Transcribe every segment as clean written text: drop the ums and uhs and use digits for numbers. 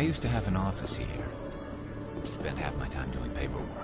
used to have an office here. Spent half my time doing paperwork.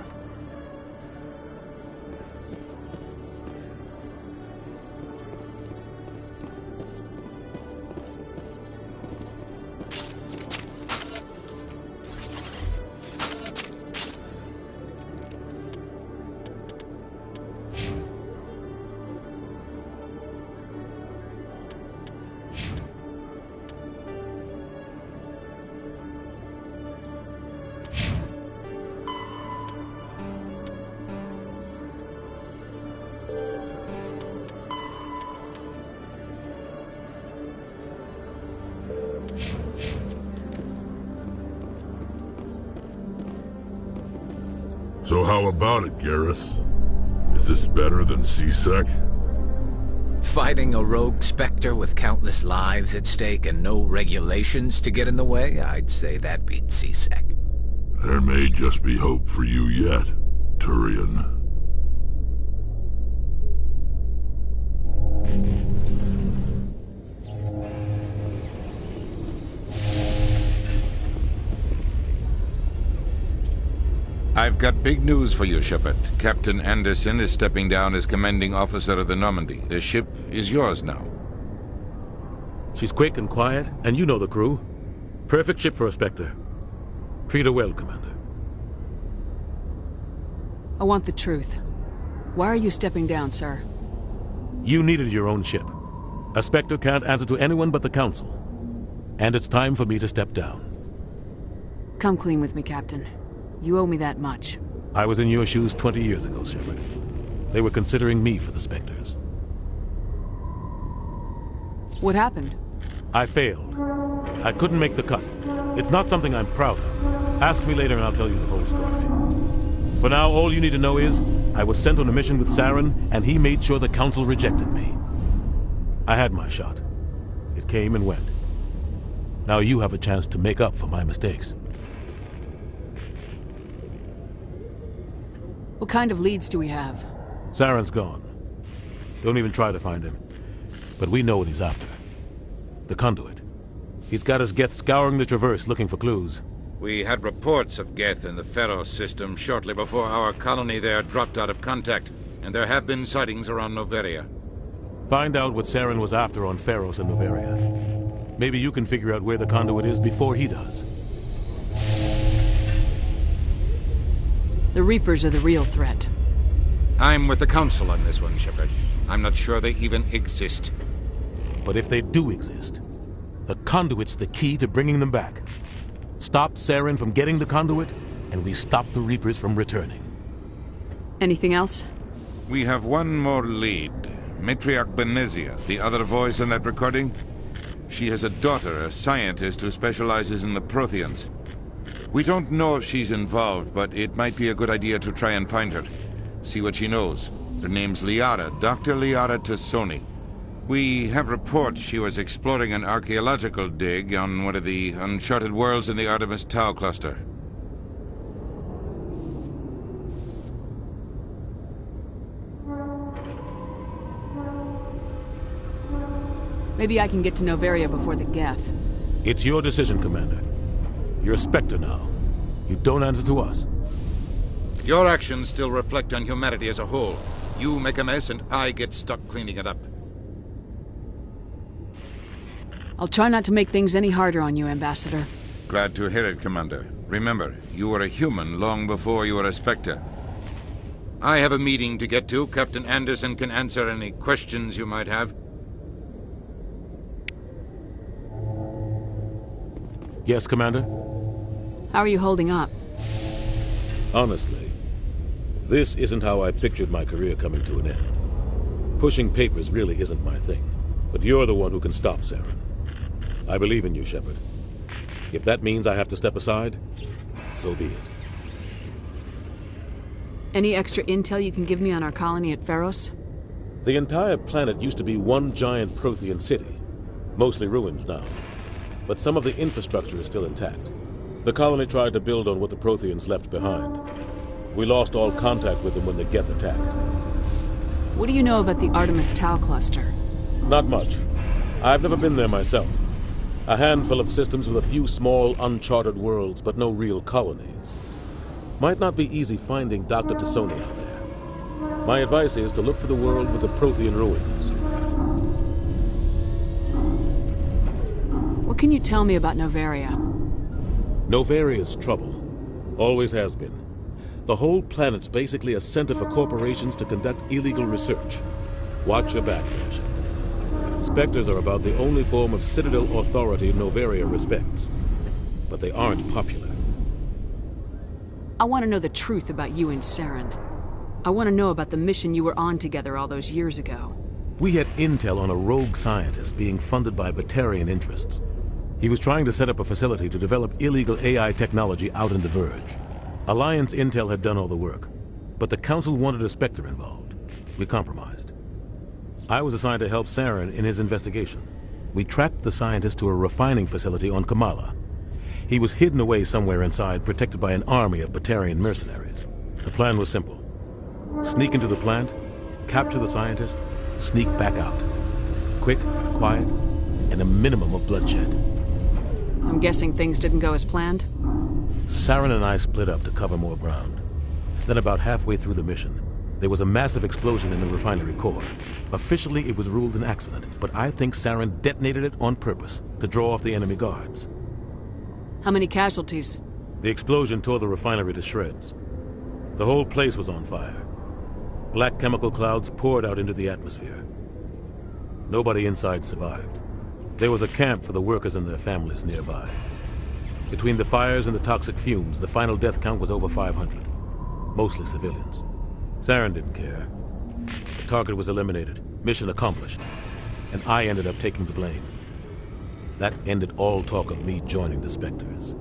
So how about it, Garrus? Is this better than C-Sec? Fighting a rogue Spectre with countless lives at stake and no regulations to get in the way? I'd say that beats C-Sec. There may just be hope for you yet, Turian. I've got big news for you, Shepard. Captain Anderson is stepping down as commanding officer of the Normandy. The ship is yours now. She's quick and quiet, and you know the crew. Perfect ship for a Spectre. Treat her well, Commander. I want the truth. Why are you stepping down, sir? You needed your own ship. A Spectre can't answer to anyone but the Council. And it's time for me to step down. Come clean with me, Captain. You owe me that much. I was in your shoes 20 years ago, Shepard. They were considering me for the Spectres. What happened? I failed. I couldn't make the cut. It's not something I'm proud of. Ask me later and I'll tell you the whole story. For now, all you need to know is, I was sent on a mission with Saren, and he made sure the Council rejected me. I had my shot. It came and went. Now you have a chance to make up for my mistakes. What kind of leads do we have? Saren's gone. Don't even try to find him. But we know what he's after. The conduit. He's got his Geth scouring the Traverse looking for clues. We had reports of Geth in the Pharos system shortly before our colony there dropped out of contact, and there have been sightings around Noveria. Find out what Saren was after on Pharos and Noveria. Maybe you can figure out where the conduit is before he does. The Reapers are the real threat. I'm with the Council on this one, Shepard. I'm not sure they even exist. But if they do exist, the conduit's the key to bringing them back. Stop Saren from getting the conduit, and we stop the Reapers from returning. Anything else? We have one more lead. Matriarch Benezia, the other voice in that recording. She has a daughter, a scientist who specializes in the Protheans. We don't know if she's involved, but it might be a good idea to try and find her. See what she knows. Her name's Liara, Dr. Liara Tassoni. We have reports she was exploring an archaeological dig on one of the uncharted worlds in the Artemis Tau cluster. Maybe I can get to Noveria before the Geth. It's your decision, Commander. You're a Spectre now. You don't answer to us. Your actions still reflect on humanity as a whole. You make a mess and I get stuck cleaning it up. I'll try not to make things any harder on you, Ambassador. Glad to hear it, Commander. Remember, you were a human long before you were a Spectre. I have a meeting to get to. Captain Anderson can answer any questions you might have. Yes, Commander? How are you holding up? Honestly, this isn't how I pictured my career coming to an end. Pushing papers really isn't my thing, but you're the one who can stop Saren. I believe in you, Shepard. If that means I have to step aside, so be it. Any extra intel you can give me on our colony at Pharos? The entire planet used to be one giant Prothean city, mostly ruins now. But some of the infrastructure is still intact. The colony tried to build on what the Protheans left behind. We lost all contact with them when the Geth attacked. What do you know about the Artemis Tau cluster? Not much. I've never been there myself. A handful of systems with a few small, uncharted worlds, but no real colonies. Might not be easy finding Dr. Tassoni out there. My advice is to look for the world with the Prothean ruins. What can you tell me about Novaria? Novaria's trouble. Always has been. The whole planet's basically a center for corporations to conduct illegal research. Watch your back there, Shepard. Spectres are about the only form of Citadel authority Novaria respects. But they aren't popular. I want to know the truth about you and Saren. I want to know about the mission you were on together all those years ago. We had intel on a rogue scientist being funded by Batarian interests. He was trying to set up a facility to develop illegal AI technology out in the Verge. Alliance intel had done all the work, but the Council wanted a Spectre involved. We compromised. I was assigned to help Saren in his investigation. We tracked the scientist to a refining facility on Kamala. He was hidden away somewhere inside, protected by an army of Batarian mercenaries. The plan was simple. Sneak into the plant, capture the scientist, sneak back out. Quick, quiet, and a minimum of bloodshed. I'm guessing things didn't go as planned? Saren and I split up to cover more ground. Then about halfway through the mission, there was a massive explosion in the refinery core. Officially, it was ruled an accident, but I think Saren detonated it on purpose to draw off the enemy guards. How many casualties? The explosion tore the refinery to shreds. The whole place was on fire. Black chemical clouds poured out into the atmosphere. Nobody inside survived. There was a camp for the workers and their families nearby. Between the fires and the toxic fumes, the final death count was over 500. Mostly civilians. Saren didn't care. The target was eliminated, mission accomplished, and I ended up taking the blame. That ended all talk of me joining the Spectres.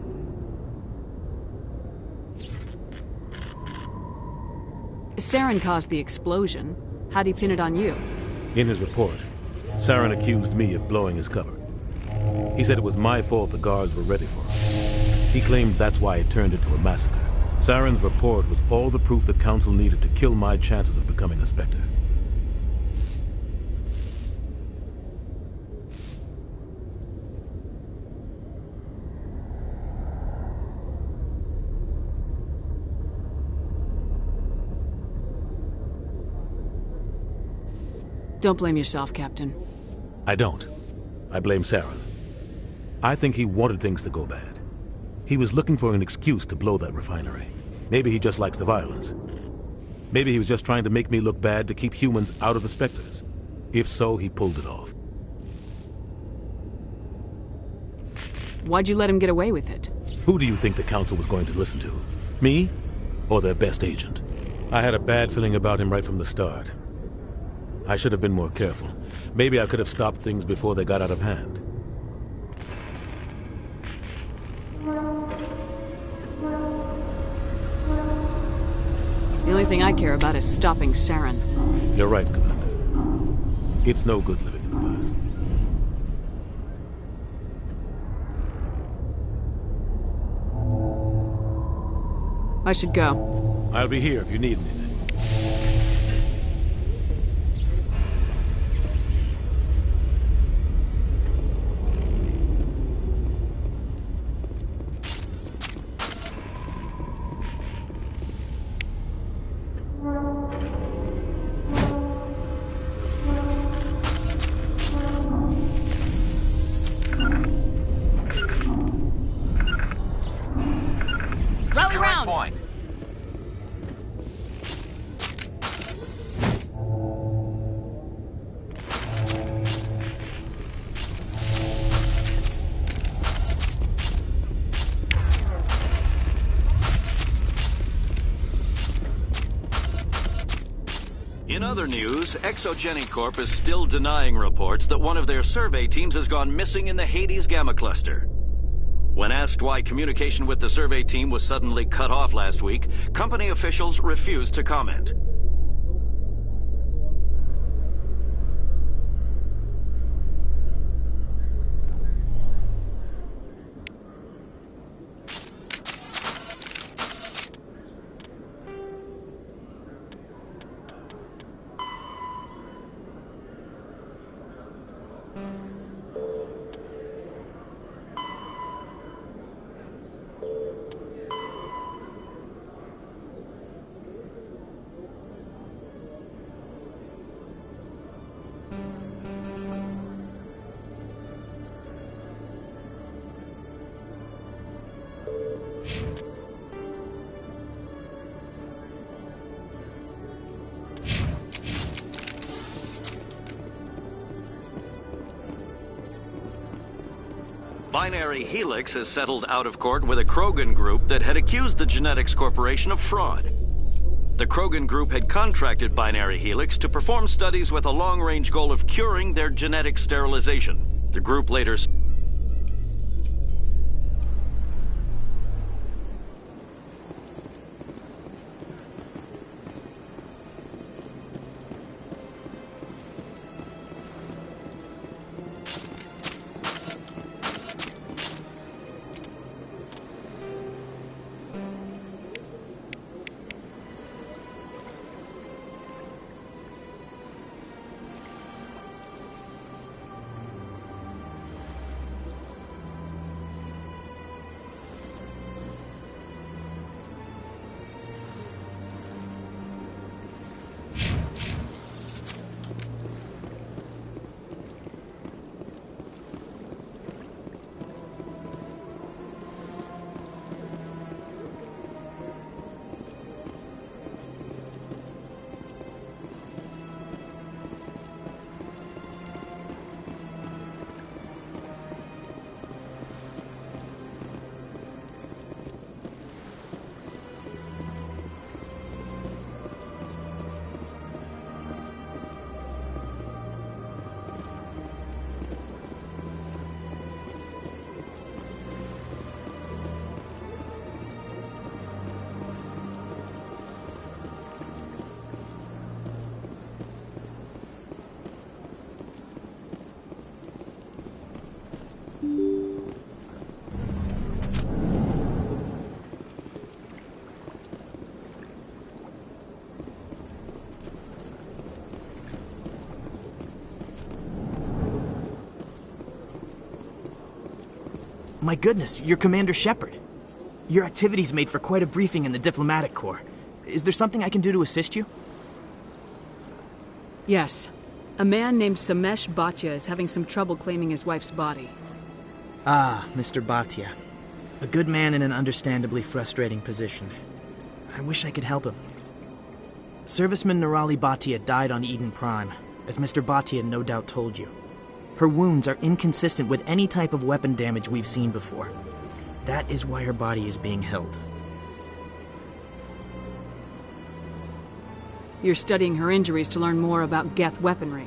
Saren caused the explosion. How'd he pin it on you? In his report, Saren accused me of blowing his cover. He said it was my fault the guards were ready for us. He claimed that's why it turned into a massacre. Saren's report was all the proof the Council needed to kill my chances of becoming a Spectre. Don't blame yourself, Captain. I don't. I blame Saren. I think he wanted things to go bad. He was looking for an excuse to blow that refinery. Maybe he just likes the violence. Maybe he was just trying to make me look bad to keep humans out of the Spectres. If so, he pulled it off. Why'd you let him get away with it? Who do you think the Council was going to listen to? Me? Or their best agent? I had a bad feeling about him right from the start. I should have been more careful. Maybe I could have stopped things before they got out of hand. The only thing I care about is stopping Saren. You're right, Commander. It's no good living in the past. I should go. I'll be here if you need anything. In other news, Exogeny Corp is still denying reports that one of their survey teams has gone missing in the Hades Gamma Cluster. When asked why communication with the survey team was suddenly cut off last week, company officials refused to comment. Binary Helix has settled out of court with a Krogan group that had accused the Genetics Corporation of fraud. The Krogan group had contracted Binary Helix to perform studies with a long-range goal of curing their genetic sterilization. The group later... My goodness, you're Commander Shepard. Your activities made for quite a briefing in the Diplomatic Corps. Is there something I can do to assist you? Yes. A man named Samesh Bhatia is having some trouble claiming his wife's body. Ah, Mr. Bhatia. A good man in an understandably frustrating position. I wish I could help him. Serviceman Nirali Bhatia died on Eden Prime, as Mr. Bhatia no doubt told you. Her wounds are inconsistent with any type of weapon damage we've seen before. That is why her body is being held. You're studying her injuries to learn more about Geth weaponry.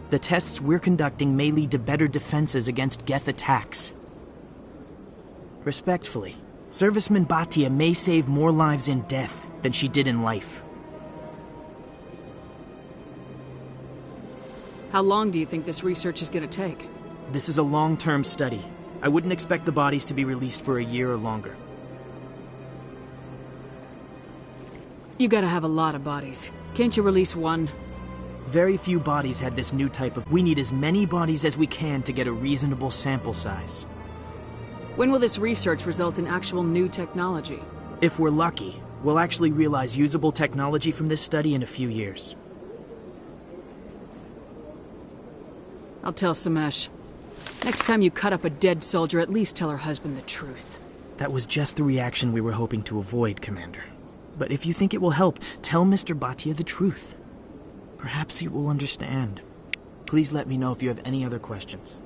The tests we're conducting may lead to better defenses against Geth attacks. Respectfully, Serviceman Bhatia may save more lives in death than she did in life. How long do you think this research is going to take? This is a long-term study. I wouldn't expect the bodies to be released for a year or longer. You gotta have a lot of bodies. Can't you release one? Very few bodies had this new type of... We need as many bodies as we can to get a reasonable sample size. When will this research result in actual new technology? If we're lucky, we'll actually realize usable technology from this study in a few years. I'll tell Samesh. Next time you cut up a dead soldier, at least tell her husband the truth. That was just the reaction we were hoping to avoid, Commander. But if you think it will help, tell Mr. Bhatia the truth. Perhaps he will understand. Please let me know if you have any other questions.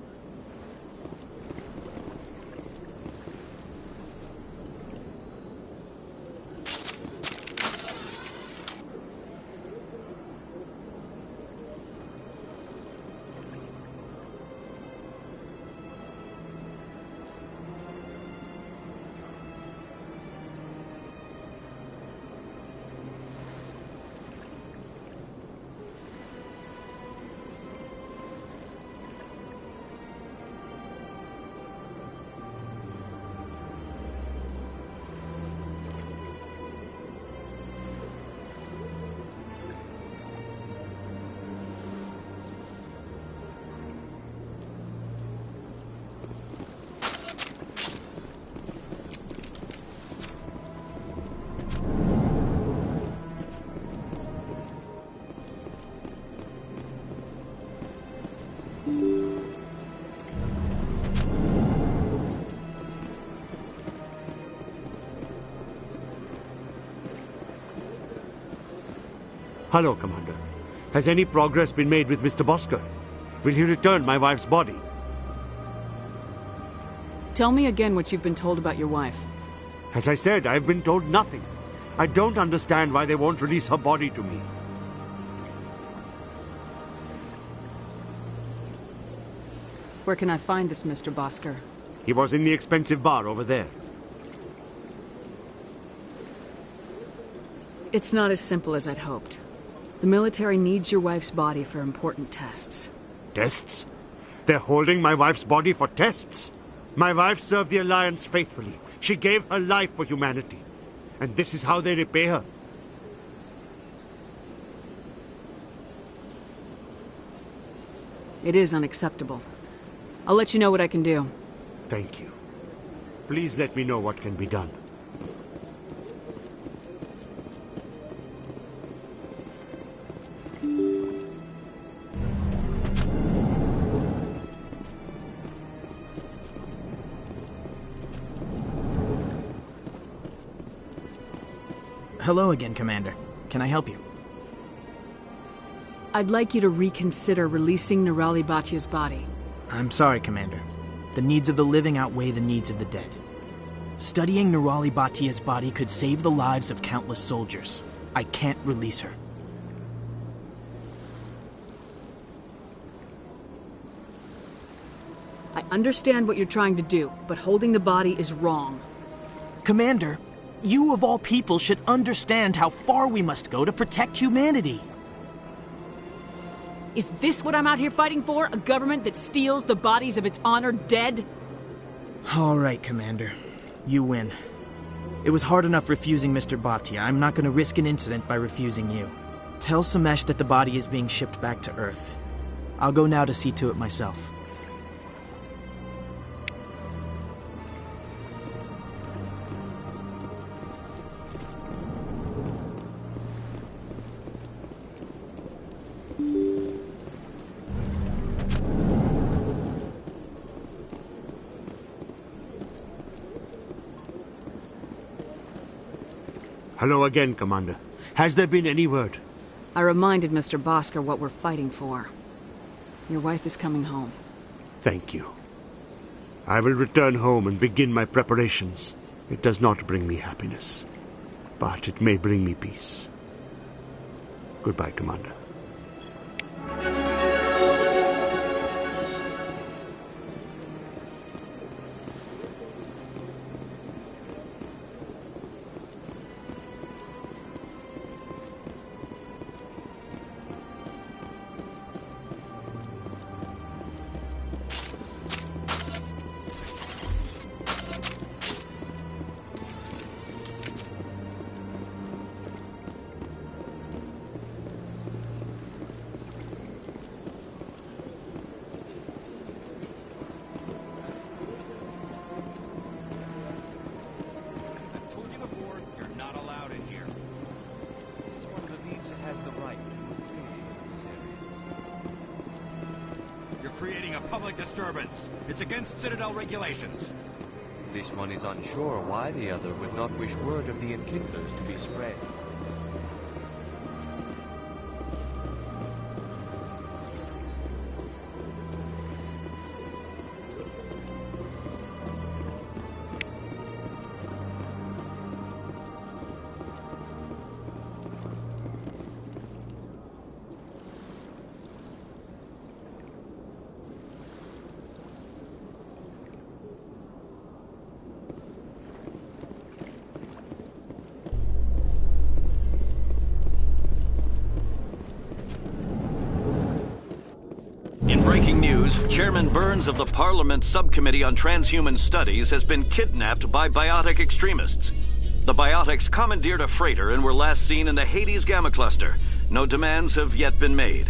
Hello, Commander. Has any progress been made with Mr. Bosker? Will he return my wife's body? Tell me again what you've been told about your wife. As I said, I've been told nothing. I don't understand why they won't release her body to me. Where can I find this Mr. Bosker? He was in the expensive bar over there. It's not as simple as I'd hoped. The military needs your wife's body for important tests. Tests? They're holding my wife's body for tests? My wife served the Alliance faithfully. She gave her life for humanity. And this is how they repay her. It is unacceptable. I'll let you know what I can do. Thank you. Please let me know what can be done. Hello again, Commander. Can I help you? I'd like you to reconsider releasing Nirali Batia's body. I'm sorry, Commander. The needs of the living outweigh the needs of the dead. Studying Nirali Batia's body could save the lives of countless soldiers. I can't release her. I understand what you're trying to do, but holding the body is wrong. Commander, you of all people should understand how far we must go to protect humanity. Is this what I'm out here fighting for? A government that steals the bodies of its honored dead? All right, Commander. You win. It was hard enough refusing Mr. Bhatia. I'm not going to risk an incident by refusing you. Tell Samesh that the body is being shipped back to Earth. I'll go now to see to it myself. Hello again, Commander. Has there been any word? I reminded Mr. Bosker what we're fighting for. Your wife is coming home. Thank you. I will return home and begin my preparations. It does not bring me happiness, but it may bring me peace. Goodbye, Commander. Creating a public disturbance. It's against Citadel regulations. This one is unsure why the other would not wish word of the enkindlers to be spread. In breaking news, Chairman Burns of the Parliament Subcommittee on Transhuman Studies has been kidnapped by biotic extremists. The biotics commandeered a freighter and were last seen in the Hades Gamma Cluster. No demands have yet been made.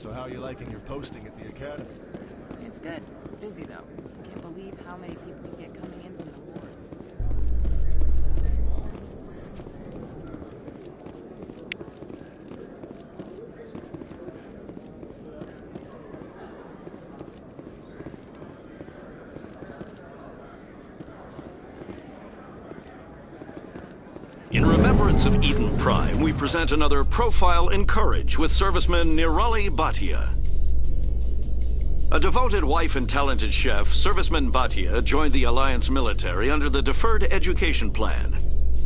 So how are you liking your posting at the academy? It's good. Busy, though. I can't believe how many people you get coming in from the wards. In remembrance of Eden Prime, we present another Profile in Courage with serviceman Nirali Bhatia. A devoted wife and talented chef, Serviceman Bhatia joined the Alliance military under the Deferred Education Plan.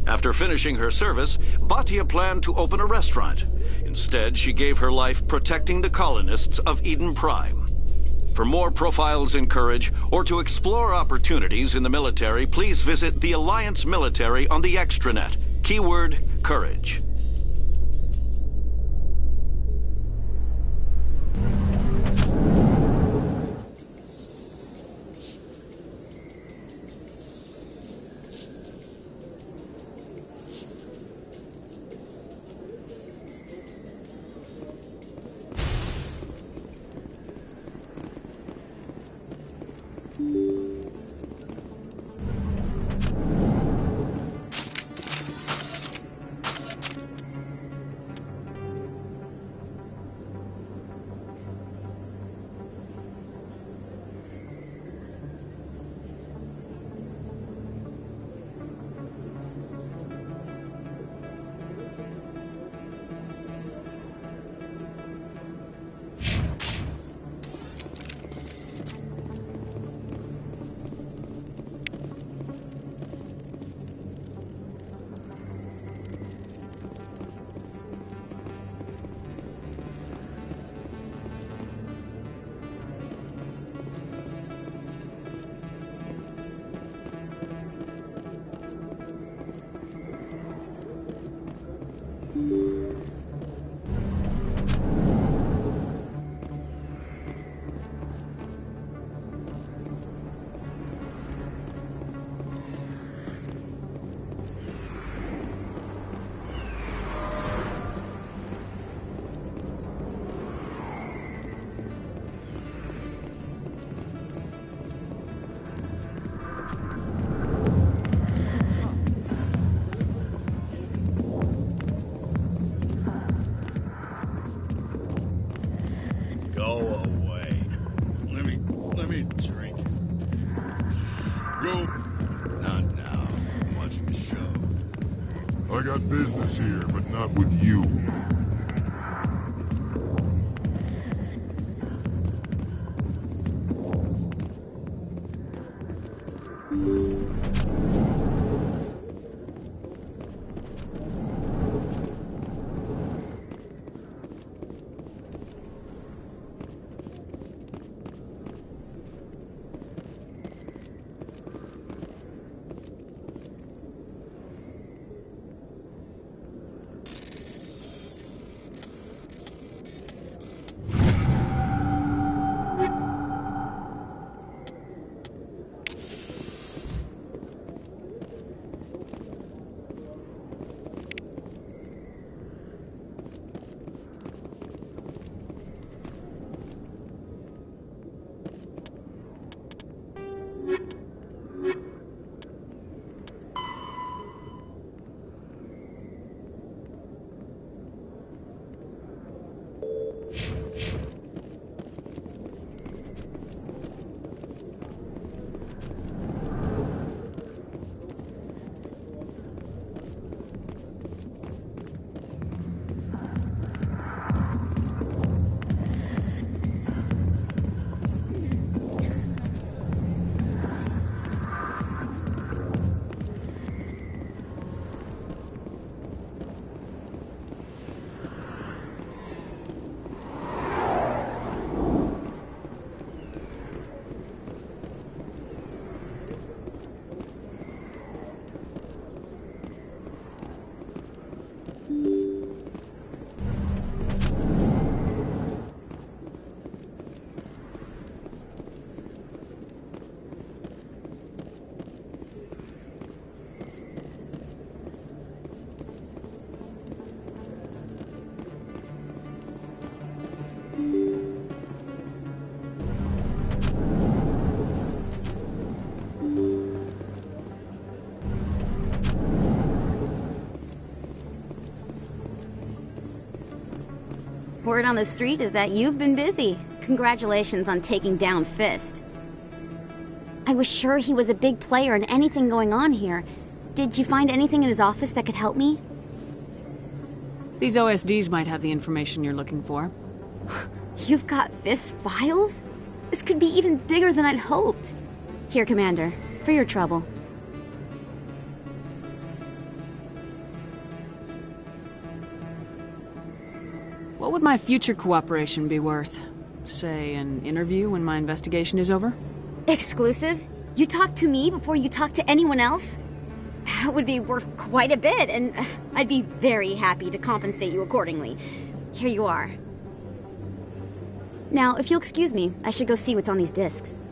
After finishing her service, Bhatia planned to open a restaurant. Instead, she gave her life protecting the colonists of Eden Prime. For more Profiles in Courage, or to explore opportunities in the military, please visit the Alliance Military on the extranet. Keyword, Courage. Go away. Let me drink. Go. Not now. I'm watching the show. I got business here, but not with you. word on the street is that you've been busy. Congratulations on taking down Fist. I was sure he was a big player in anything going on here. Did you find anything in his office that could help me? These OSDs might have the information you're looking for. You've got Fist's files? This could be even bigger than I'd hoped. Here, Commander, for your trouble. What would my future cooperation be worth? Say, an interview when my investigation is over? Exclusive? You talk to me before you talk to anyone else? That would be worth quite a bit, and I'd be very happy to compensate you accordingly. Here you are. Now, if you'll excuse me, I should go see what's on these discs.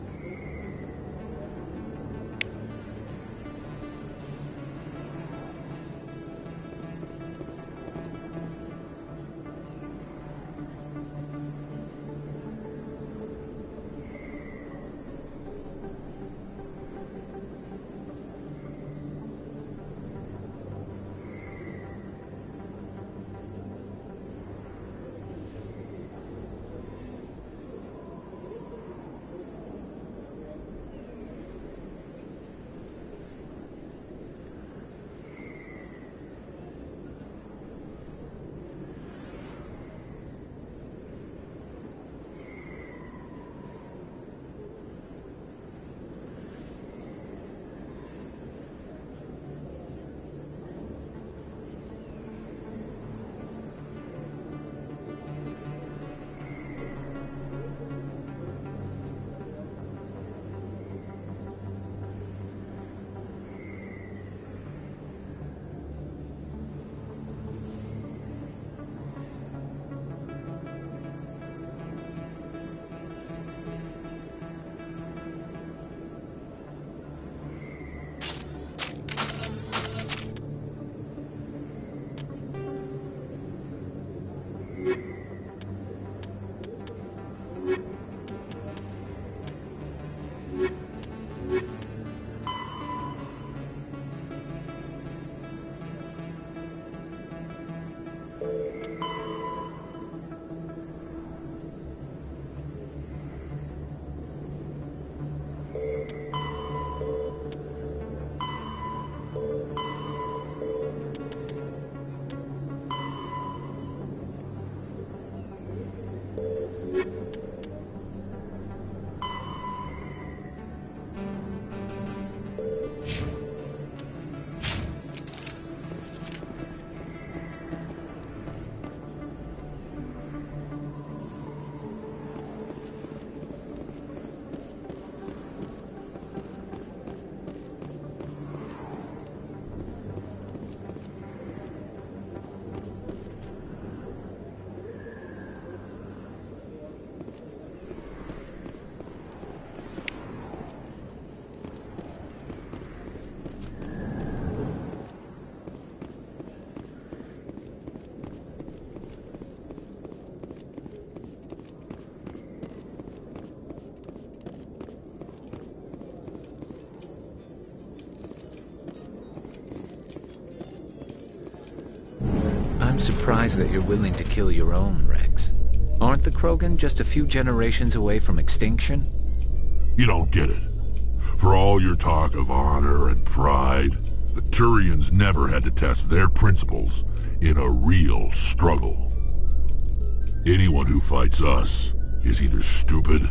I'm surprised that you're willing to kill your own, Rex. Aren't the Krogan just a few generations away from extinction? You don't get it. For all your talk of honor and pride, the Turians never had to test their principles in a real struggle. Anyone who fights us is either stupid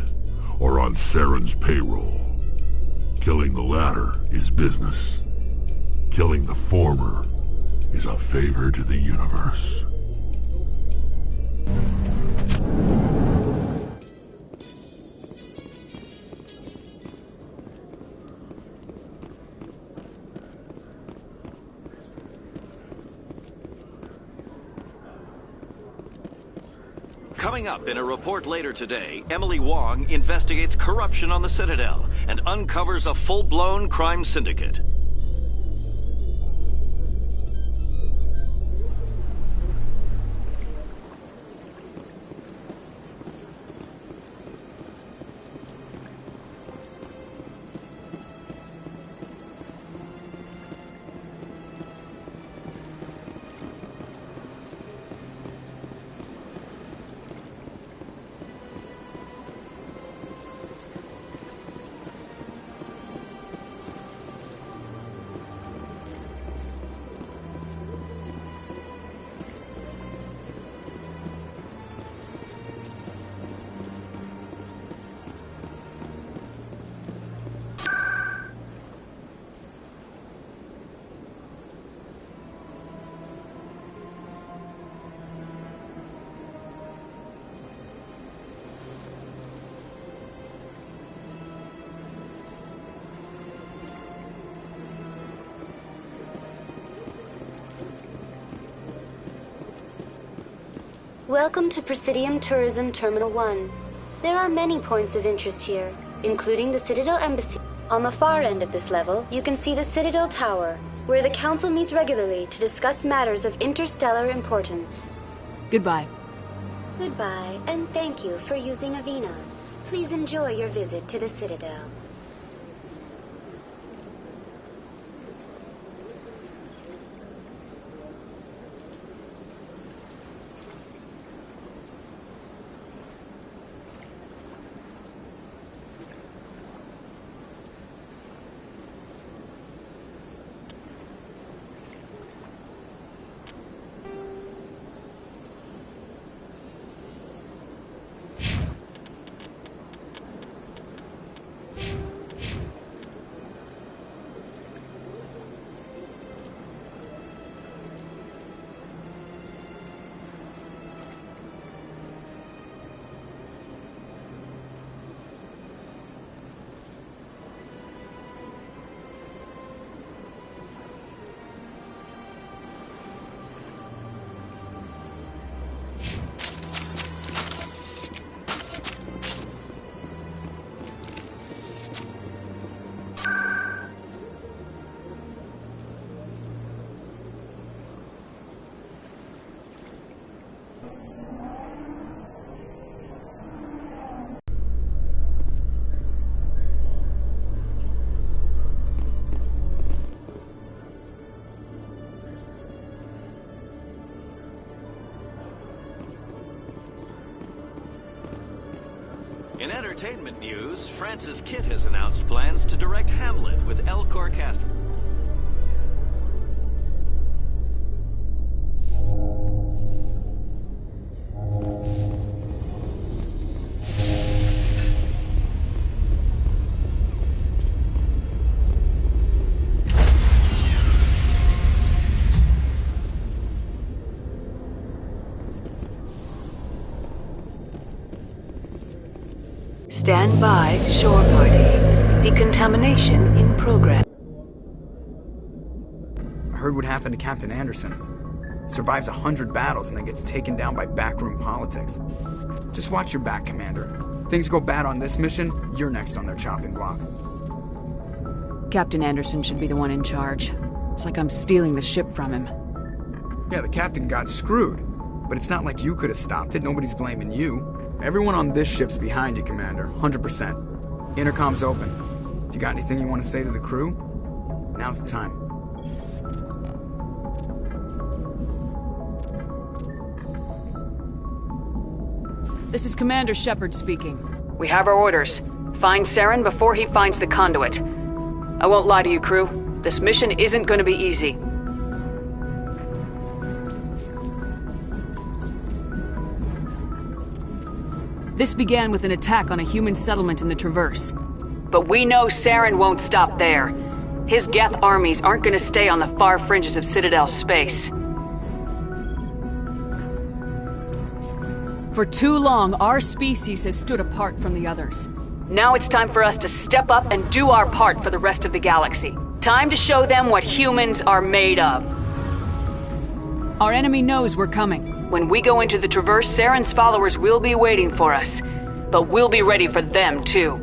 or on Saren's payroll. Killing the latter is business. Killing the former is a favor to the universe. Coming up in a report later today, Emily Wong investigates corruption on the Citadel and uncovers a full-blown crime syndicate. Welcome to Presidium Tourism Terminal 1. There are many points of interest here, including the Citadel Embassy. On the far end of this level, you can see the Citadel Tower, where the Council meets regularly to discuss matters of interstellar importance. Goodbye. Goodbye, and thank you for using Avina. Please enjoy your visit to the Citadel. In entertainment news, Francis Kitt has announced plans to direct Hamlet with Elcor cast. Stand by, shore party. Decontamination in progress. I heard what happened to Captain Anderson. Survives 100 battles and then gets taken down by backroom politics. Just watch your back, Commander. Things go bad on this mission, you're next on their chopping block. Captain Anderson should be the one in charge. It's like I'm stealing the ship from him. Yeah, the captain got screwed. But it's not like you could have stopped it. Nobody's blaming you. Everyone on this ship's behind you, Commander. 100%. Intercom's open. If you got anything you want to say to the crew, now's the time. This is Commander Shepard speaking. We have our orders. Find Saren before he finds the conduit. I won't lie to you, crew. This mission isn't going to be easy. This began with an attack on a human settlement in the Traverse. But we know Saren won't stop there. His Geth armies aren't going to stay on the far fringes of Citadel space. For too long, our species has stood apart from the others. Now it's time for us to step up and do our part for the rest of the galaxy. Time to show them what humans are made of. Our enemy knows we're coming. When we go into the Traverse, Saren's followers will be waiting for us. But we'll be ready for them, too.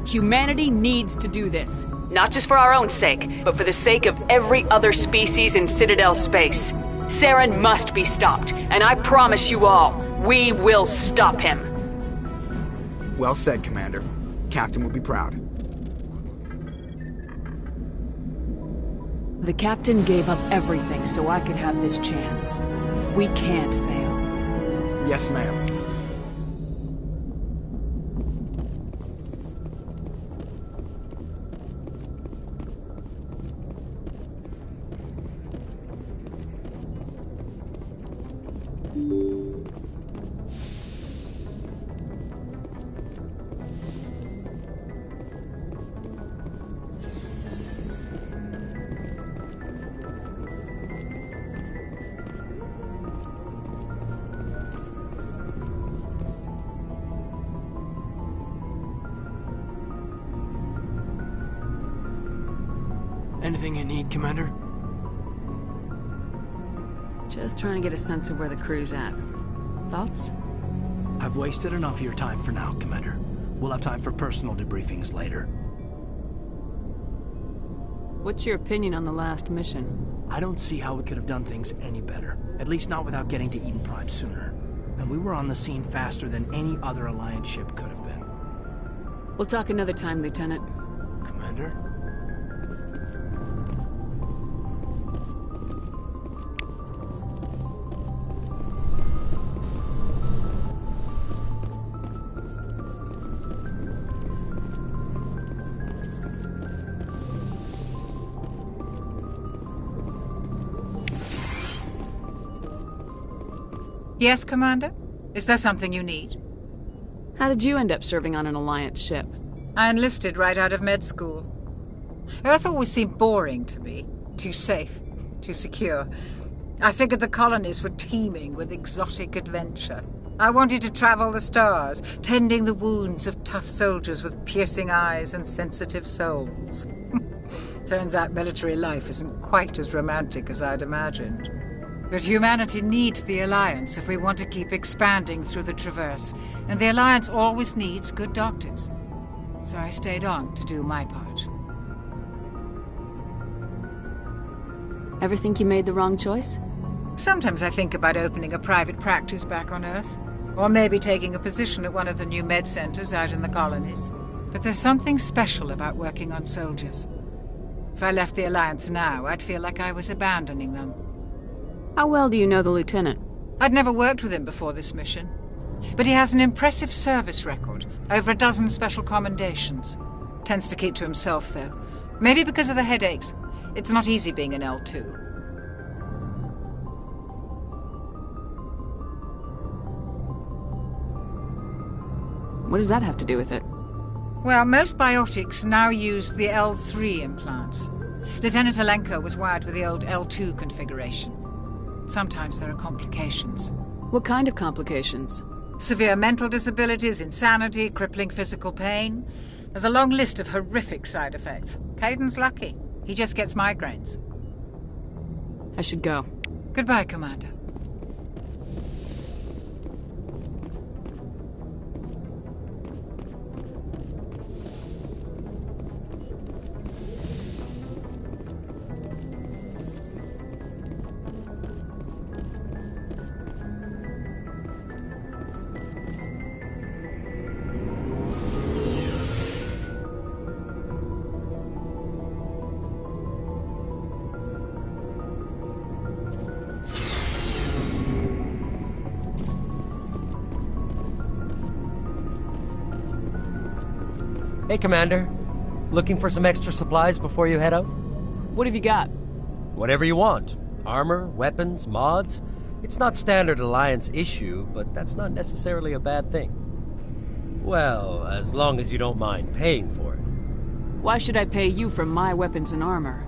Humanity needs to do this. Not just for our own sake, but for the sake of every other species in Citadel space. Saren must be stopped, and I promise you all, we will stop him. Well said, Commander. Captain will be proud. The captain gave up everything so I could have this chance. We can't fail. Yes, ma'am. Anything you need, Commander? Just trying to get a sense of where the crew's at. Thoughts? I've wasted enough of your time for now, Commander. We'll have time for personal debriefings later. What's your opinion on the last mission? I don't see how we could have done things any better. At least not without getting to Eden Prime sooner. And we were on the scene faster than any other Alliance ship could have been. We'll talk another time, Lieutenant. Commander? Yes, Commander? Is there something you need? How did you end up serving on an Alliance ship? I enlisted right out of med school. Earth always seemed boring to me. Too safe, too secure. I figured the colonies were teeming with exotic adventure. I wanted to travel the stars, tending the wounds of tough soldiers with piercing eyes and sensitive souls. Turns out military life isn't quite as romantic as I'd imagined. But humanity needs the Alliance if we want to keep expanding through the Traverse, and the Alliance always needs good doctors. So I stayed on to do my part. Ever think you made the wrong choice? Sometimes I think about opening a private practice back on Earth, or maybe taking a position at one of the new med centers out in the colonies. But there's something special about working on soldiers. If I left the Alliance now, I'd feel like I was abandoning them. How well do you know the Lieutenant? I'd never worked with him before this mission. But he has an impressive service record, over a dozen special commendations. Tends to keep to himself, though. Maybe because of the headaches. It's not easy being an L2. What does that have to do with it? Well, most biotics now use the L3 implants. Lieutenant Alenko was wired with the old L2 configuration. Sometimes there are complications. What kind of complications? Severe mental disabilities, insanity, crippling physical pain. There's a long list of horrific side effects. Caden's lucky. He just gets migraines. I should go. Goodbye, Commander. Hey, Commander. Looking for some extra supplies before you head out? What have you got? Whatever you want. Armor, weapons, mods. It's not standard Alliance issue, but that's not necessarily a bad thing. Well, as long as you don't mind paying for it. Why should I pay you for my weapons and armor?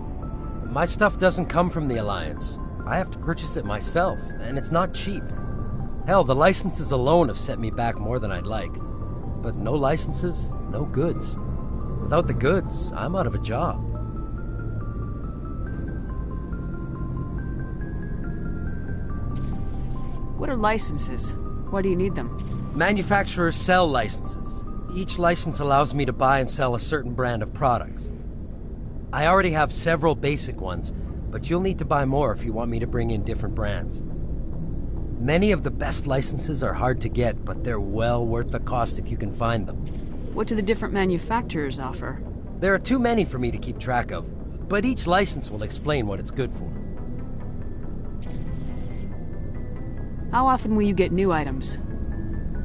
My stuff doesn't come from the Alliance. I have to purchase it myself, and it's not cheap. Hell, the licenses alone have set me back more than I'd like. But no licenses, no goods. Without the goods, I'm out of a job. What are licenses? Why do you need them? Manufacturers sell licenses. Each license allows me to buy and sell a certain brand of products. I already have several basic ones, but you'll need to buy more if you want me to bring in different brands. Many of the best licenses are hard to get, but they're well worth the cost if you can find them. What do the different manufacturers offer? There are too many for me to keep track of, but each license will explain what it's good for. How often will you get new items?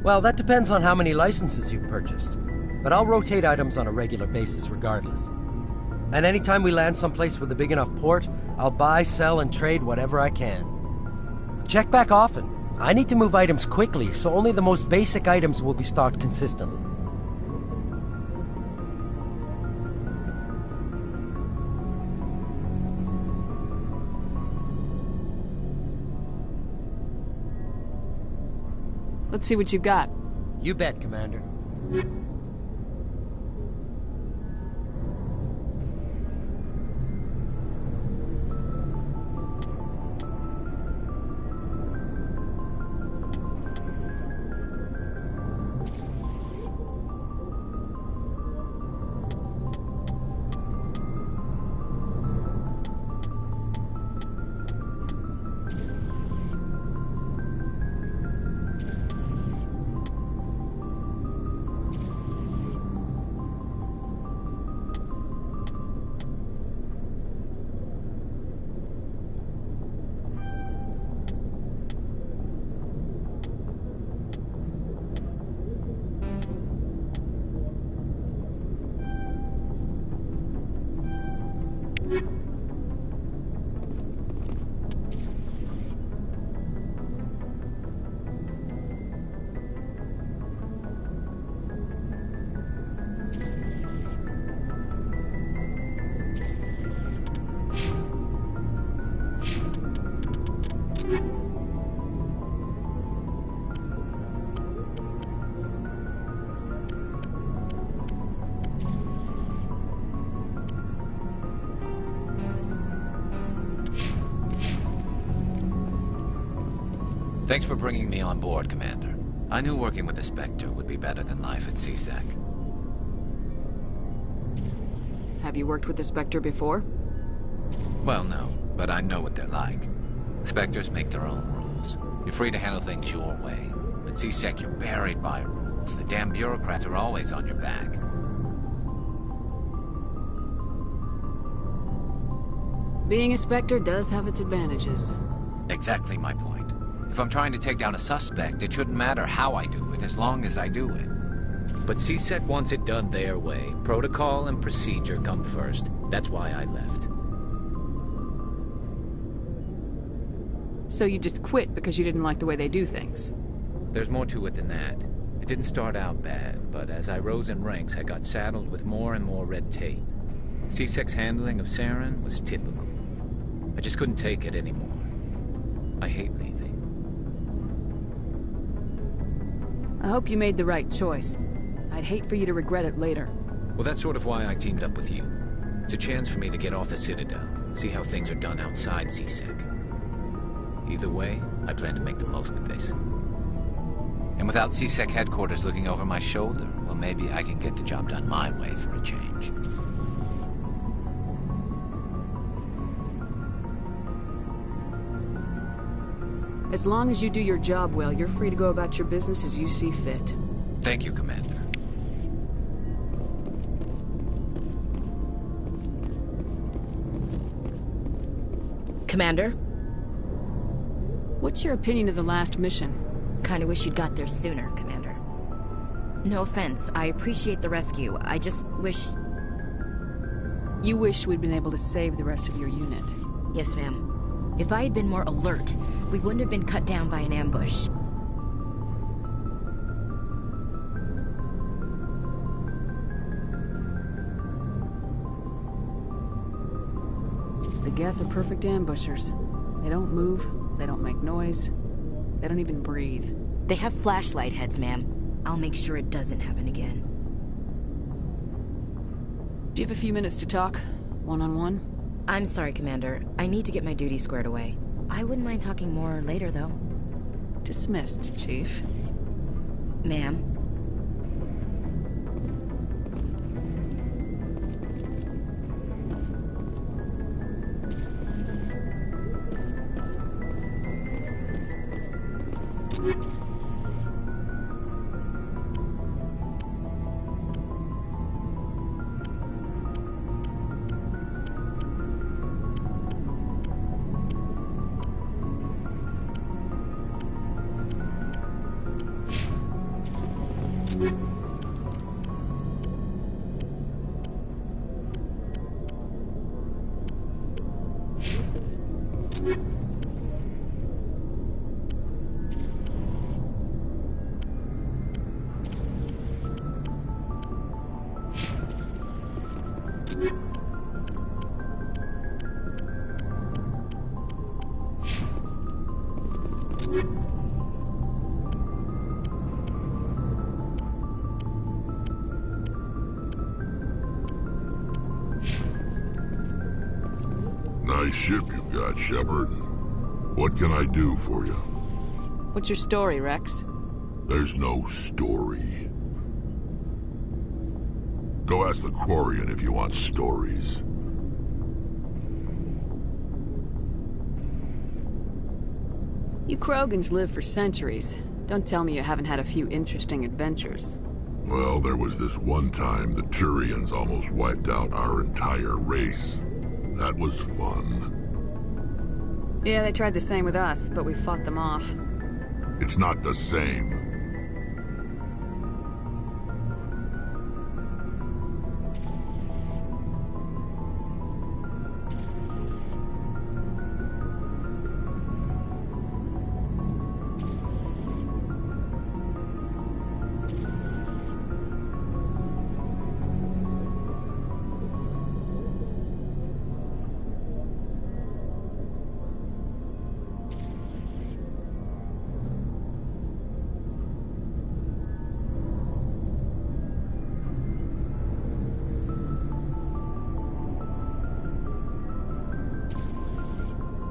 Well, that depends on how many licenses you've purchased, but I'll rotate items on a regular basis regardless. And anytime we land someplace with a big enough port, I'll buy, sell, and trade whatever I can. Check back often. I need to move items quickly, so only the most basic items will be stocked consistently. Let's see what you got. You bet, Commander. Thanks for bringing me on board, Commander. I knew working with the Spectre would be better than life at CSEC. Have you worked with the Spectre before? Well, no, but I know what they're like. Spectres make their own rules. You're free to handle things your way. At CSEC, you're buried by rules. The damn bureaucrats are always on your back. Being a Spectre does have its advantages. Exactly my point. If I'm trying to take down a suspect, it shouldn't matter how I do it, as long as I do it. But CSEC wants it done their way. Protocol and procedure come first. That's why I left. So you just quit because you didn't like the way they do things? There's more to it than that. It didn't start out bad, but as I rose in ranks, I got saddled with more and more red tape. CSEC's handling of Saren was typical. I just couldn't take it anymore. I hate leaving. I hope you made the right choice. I'd hate for you to regret it later. Well, that's sort of why I teamed up with you. It's a chance for me to get off the Citadel, see how things are done outside CSEC. Either way, I plan to make the most of this. And without CSEC headquarters looking over my shoulder, well, maybe I can get the job done my way for a change. As long as you do your job well, you're free to go about your business as you see fit. Thank you, Commander. Commander? What's your opinion of the last mission? Kinda wish you'd got there sooner, Commander. No offense, I appreciate the rescue. I just wish... You wish we'd been able to save the rest of your unit. Yes, ma'am. If I had been more alert, we wouldn't have been cut down by an ambush. The Geth are perfect ambushers. They don't move, they don't make noise, they don't even breathe. They have flashlight heads, ma'am. I'll make sure it doesn't happen again. Do you have a few minutes to talk? One-on-one? I'm sorry, Commander. I need to get my duty squared away. I wouldn't mind talking more later, though. Dismissed, Chief. Ma'am. Nice ship you've got, Shepard. What can I do for you? What's your story, Rex? There's no story. Go ask the Quarian if you want stories. You Krogans live for centuries. Don't tell me you haven't had a few interesting adventures. Well, there was this one time the Turians almost wiped out our entire race. That was fun. Yeah, they tried the same with us, but we fought them off. It's not the same.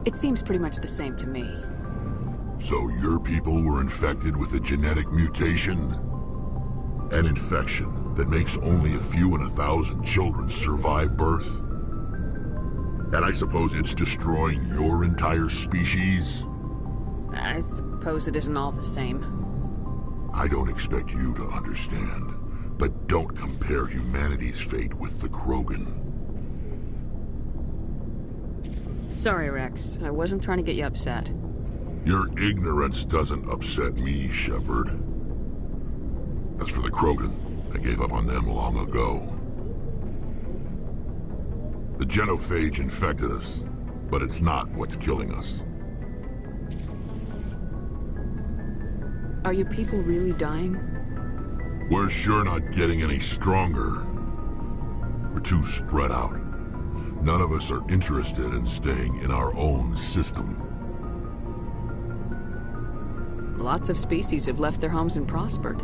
It seems pretty much the same to me. So your people were infected with a genetic mutation? An infection that makes only a few in 1,000 children survive birth? And I suppose it's destroying your entire species? I suppose it isn't all the same. I don't expect you to understand, but don't compare humanity's fate with the Krogan. Sorry, Rex. I wasn't trying to get you upset. Your ignorance doesn't upset me, Shepard. As for the Krogan, I gave up on them long ago. The genophage infected us, but it's not what's killing us. Are your people really dying? We're sure not getting any stronger. We're too spread out. None of us are interested in staying in our own system. Lots of species have left their homes and prospered.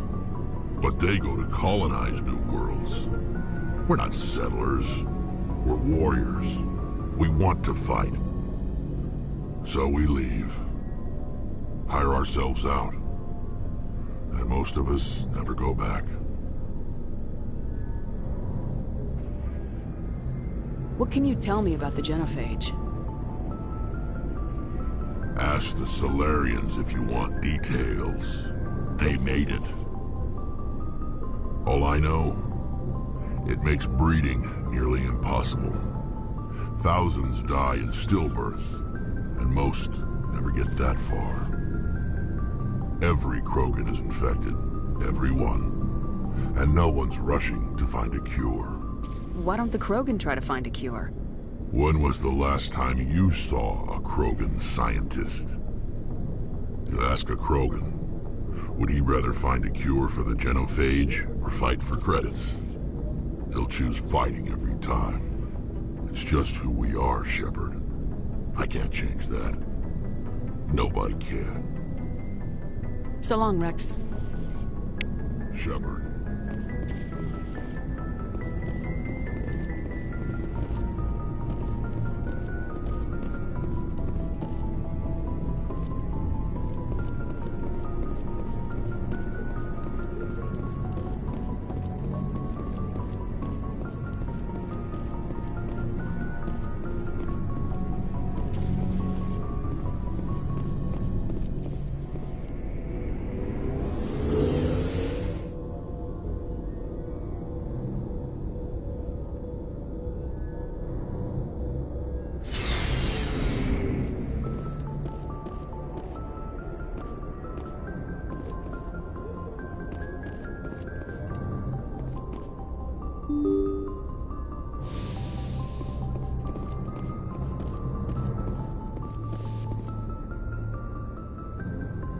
But they go to colonize new worlds. We're not settlers. We're warriors. We want to fight. So we leave. Hire ourselves out. And most of us never go back. What can you tell me about the genophage? Ask the Solarians if you want details. They made it. All I know, it makes breeding nearly impossible. Thousands die in stillbirth, and most never get that far. Every Krogan is infected. Every one. And no one's rushing to find a cure. Why don't the Krogan try to find a cure? When was the last time you saw a Krogan scientist? You ask a Krogan, would he rather find a cure for the genophage or fight for credits? He'll choose fighting every time. It's just who we are, Shepard. I can't change that. Nobody can. So long, Rex. Shepard.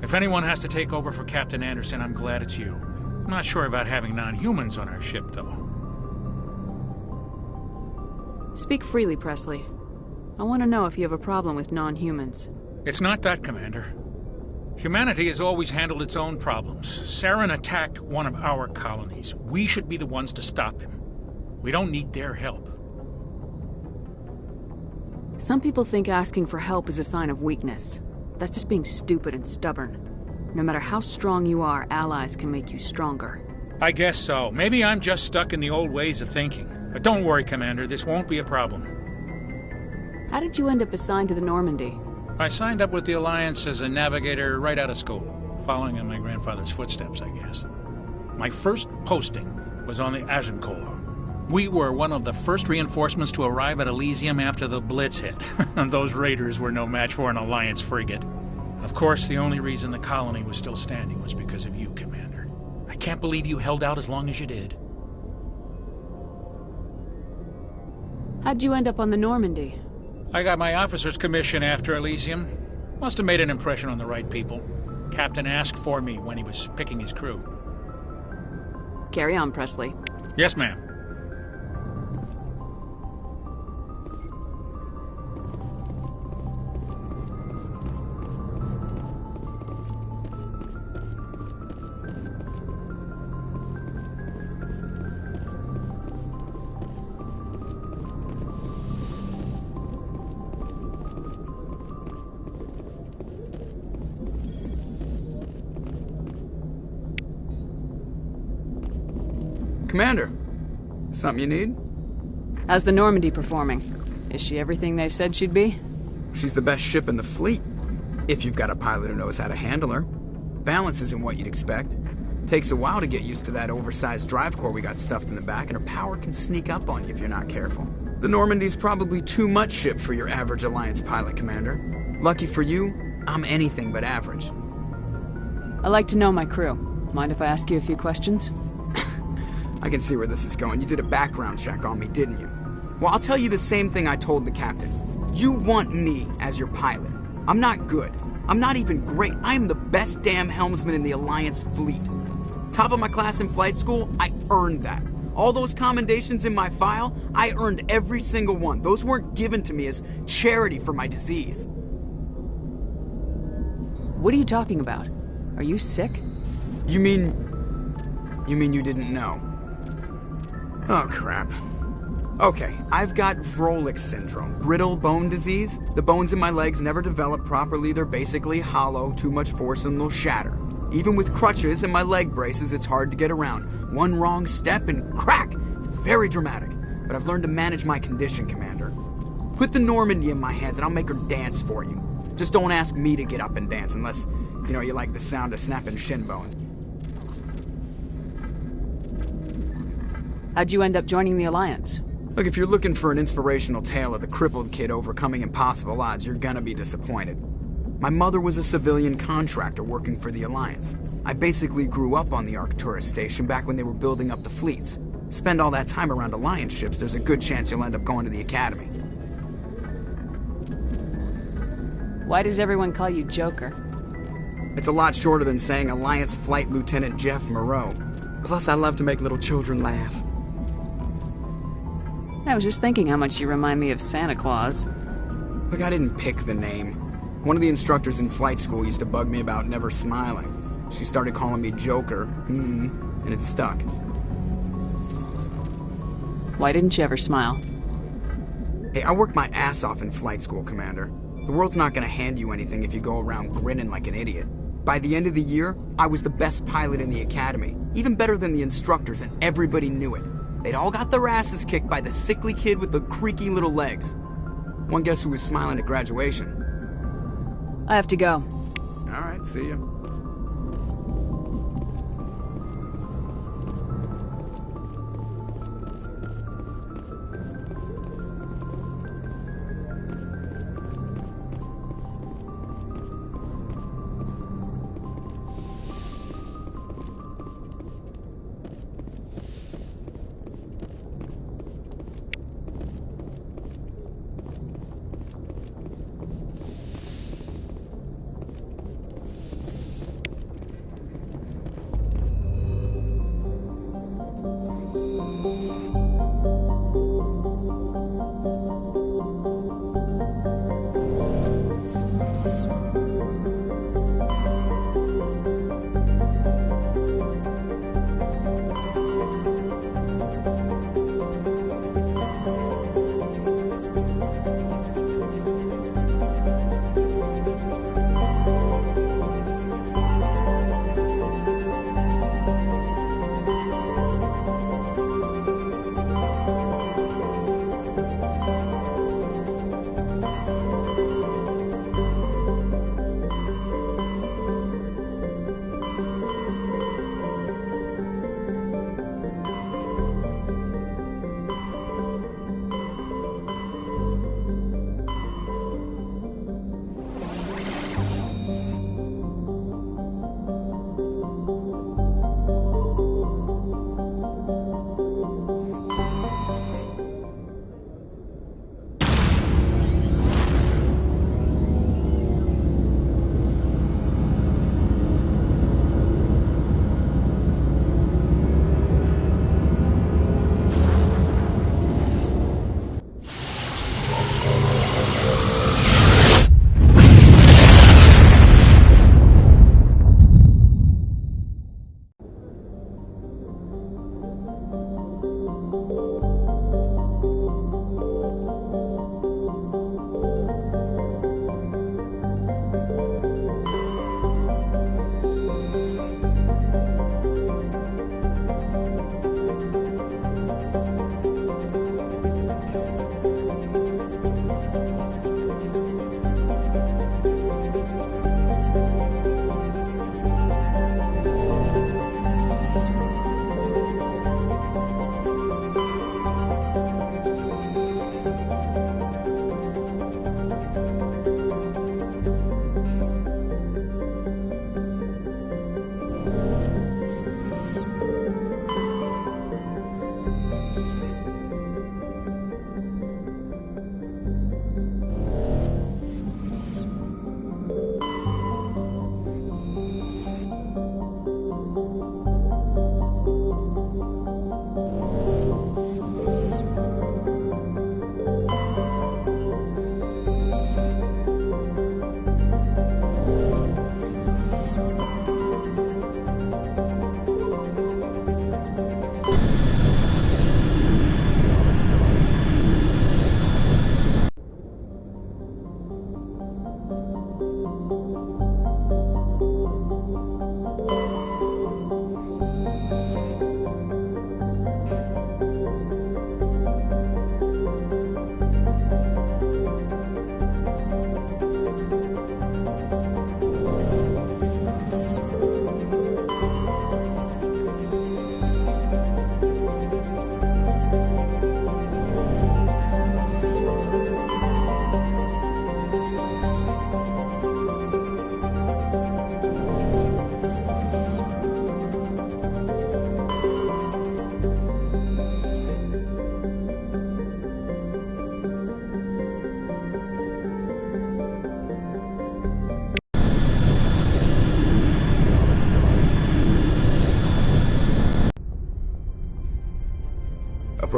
If anyone has to take over for Captain Anderson, I'm glad it's you. I'm not sure about having non-humans on our ship, though. Speak freely, Presley. I want to know if you have a problem with non-humans. It's not that, Commander. Humanity has always handled its own problems. Saren attacked one of our colonies. We should be the ones to stop him. We don't need their help. Some people think asking for help is a sign of weakness. That's just being stupid and stubborn. No matter how strong you are, allies can make you stronger. I guess so. Maybe I'm just stuck in the old ways of thinking. But don't worry, Commander. This won't be a problem. How did you end up assigned to the Normandy? I signed up with the Alliance as a navigator right out of school, following in my grandfather's footsteps, I guess. My first posting was on the Agincourt. We were one of the first reinforcements to arrive at Elysium after the Blitz hit. Those raiders were no match for an Alliance frigate. Of course, the only reason the colony was still standing was because of you, Commander. I can't believe you held out as long as you did. How'd you end up on the Normandy? I got my officer's commission after Elysium. Must have made an impression on the right people. Captain asked for me when he was picking his crew. Carry on, Presley. Yes, ma'am. Commander, something you need? How's the Normandy performing? Is she everything they said she'd be? She's the best ship in the fleet, if you've got a pilot who knows how to handle her. Balance isn't what you'd expect. Takes a while to get used to that oversized drive core we got stuffed in the back, and her power can sneak up on you if you're not careful. The Normandy's probably too much ship for your average Alliance pilot, Commander. Lucky for you, I'm anything but average. I like to know my crew. Mind if I ask you a few questions? I can see where this is going. You did a background check on me, didn't you? Well, I'll tell you the same thing I told the captain. You want me as your pilot. I'm not good. I'm not even great. I am the best damn helmsman in the Alliance fleet. Top of my class in flight school, I earned that. All those commendations in my file, I earned every single one. Those weren't given to me as charity for my disease. What are you talking about? Are you sick? You mean you didn't know? Oh, crap. Okay, I've got Vrolik syndrome, brittle bone disease. The bones in my legs never develop properly. They're basically hollow, too much force and they'll shatter. Even with crutches and my leg braces, it's hard to get around. One wrong step and crack! It's very dramatic. But I've learned to manage my condition, Commander. Put the Normandy in my hands and I'll make her dance for you. Just don't ask me to get up and dance unless, you like the sound of snapping shin bones. How'd you end up joining the Alliance? Look, if you're looking for an inspirational tale of the crippled kid overcoming impossible odds, you're gonna be disappointed. My mother was a civilian contractor working for the Alliance. I basically grew up on the Arcturus station back when they were building up the fleets. Spend all that time around Alliance ships, there's a good chance you'll end up going to the Academy. Why does everyone call you Joker? It's a lot shorter than saying Alliance Flight Lieutenant Jeff Moreau. Plus, I love to make little children laugh. I was just thinking how much you remind me of Santa Claus. Look, I didn't pick the name. One of the instructors in flight school used to bug me about never smiling. She started calling me Joker, and it stuck. Why didn't you ever smile? Hey, I worked my ass off in flight school, Commander. The world's not gonna hand you anything if you go around grinning like an idiot. By the end of the year, I was the best pilot in the Academy, even better than the instructors, and everybody knew it. They'd all got their asses kicked by the sickly kid with the creaky little legs. One guess who was smiling at graduation? I have to go. All right, see ya.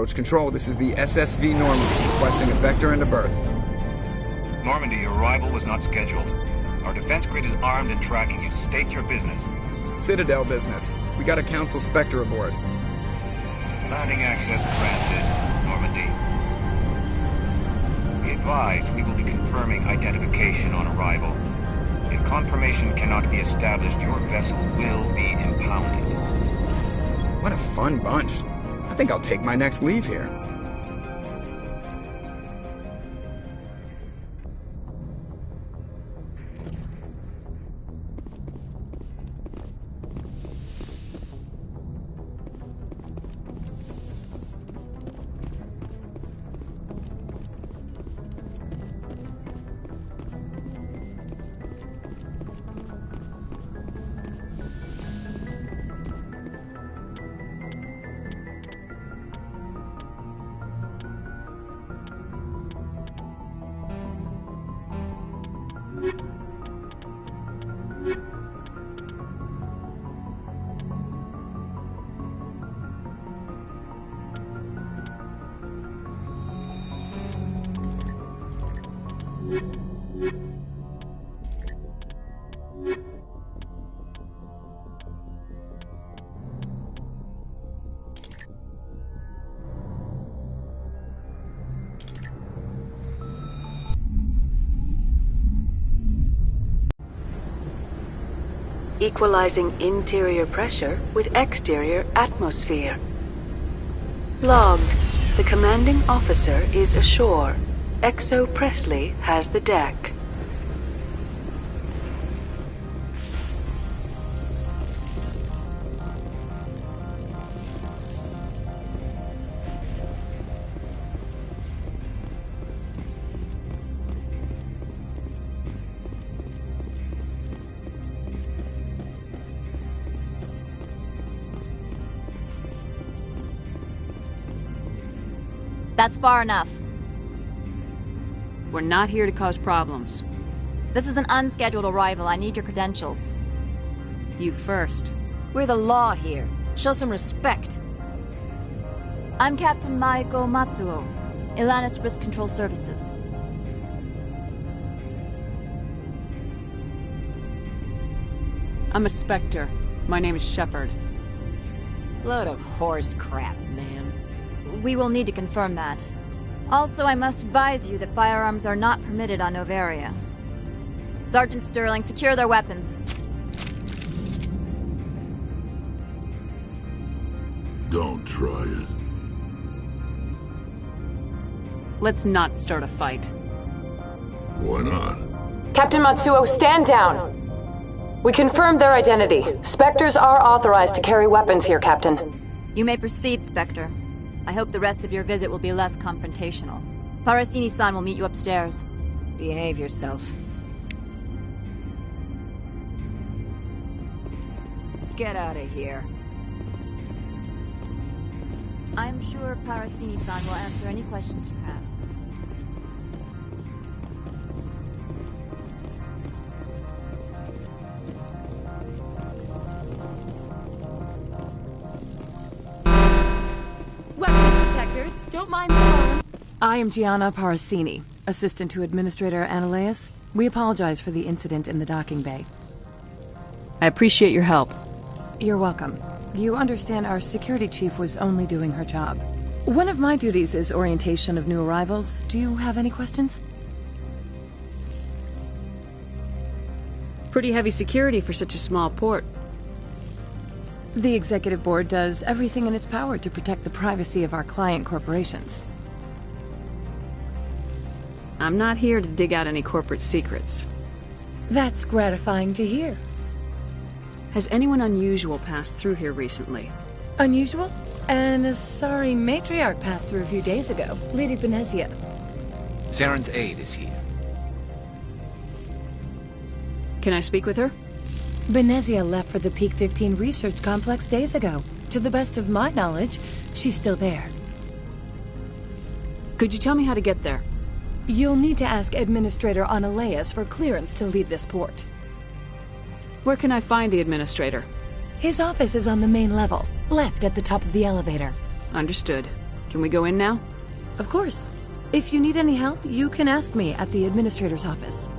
approach. Control, this is the SSV Normandy, requesting a vector and a berth. Normandy, your arrival was not scheduled. Our defense grid is armed and tracking you. State your business. Citadel business. We got a Council Spectre aboard. Landing access granted, Normandy. Be advised, we will be confirming identification on arrival. If confirmation cannot be established, your vessel will be impounded. What a fun bunch. I think I'll take my next leave here. Equalizing interior pressure with exterior atmosphere. Logged. The commanding officer is ashore. Exo Presley has the deck. That's far enough. We're not here to cause problems. This is an unscheduled arrival. I need your credentials. You first. We're the law here. Show some respect. I'm Captain Maiko Matsuo, Ilanis Risk Control Services. I'm a Spectre. My name is Shepard. Load of horse crap, man. We will need to confirm that. Also, I must advise you that firearms are not permitted on Novaria. Sergeant Sterling, secure their weapons. Don't try it. Let's not start a fight. Why not? Captain Matsuo, stand down! We confirmed their identity. Spectres are authorized to carry weapons here, Captain. You may proceed, Spectre. I hope the rest of your visit will be less confrontational. Parasini-san will meet you upstairs. Behave yourself. Get out of here. I'm sure Parasini-san will answer any questions you have. Don't mind the phone. I am Gianna Parasini, assistant to Administrator Ananias. We apologize for the incident in the docking bay. I appreciate your help. You're welcome. You understand our security chief was only doing her job. One of my duties is orientation of new arrivals. Do you have any questions? Pretty heavy security for such a small port. The Executive Board does everything in its power to protect the privacy of our client corporations. I'm not here to dig out any corporate secrets. That's gratifying to hear. Has anyone unusual passed through here recently? Unusual? And a sorry matriarch passed through a few days ago. Lady Benezia. Zaren's aide is here. Can I speak with her? Benezia left for the Peak 15 research complex days ago. To the best of my knowledge, she's still there. Could you tell me how to get there? You'll need to ask Administrator Ananias for clearance to leave this port. Where can I find the Administrator? His office is on the main level, left at the top of the elevator. Understood. Can we go in now? Of course. If you need any help, you can ask me at the administrator's office.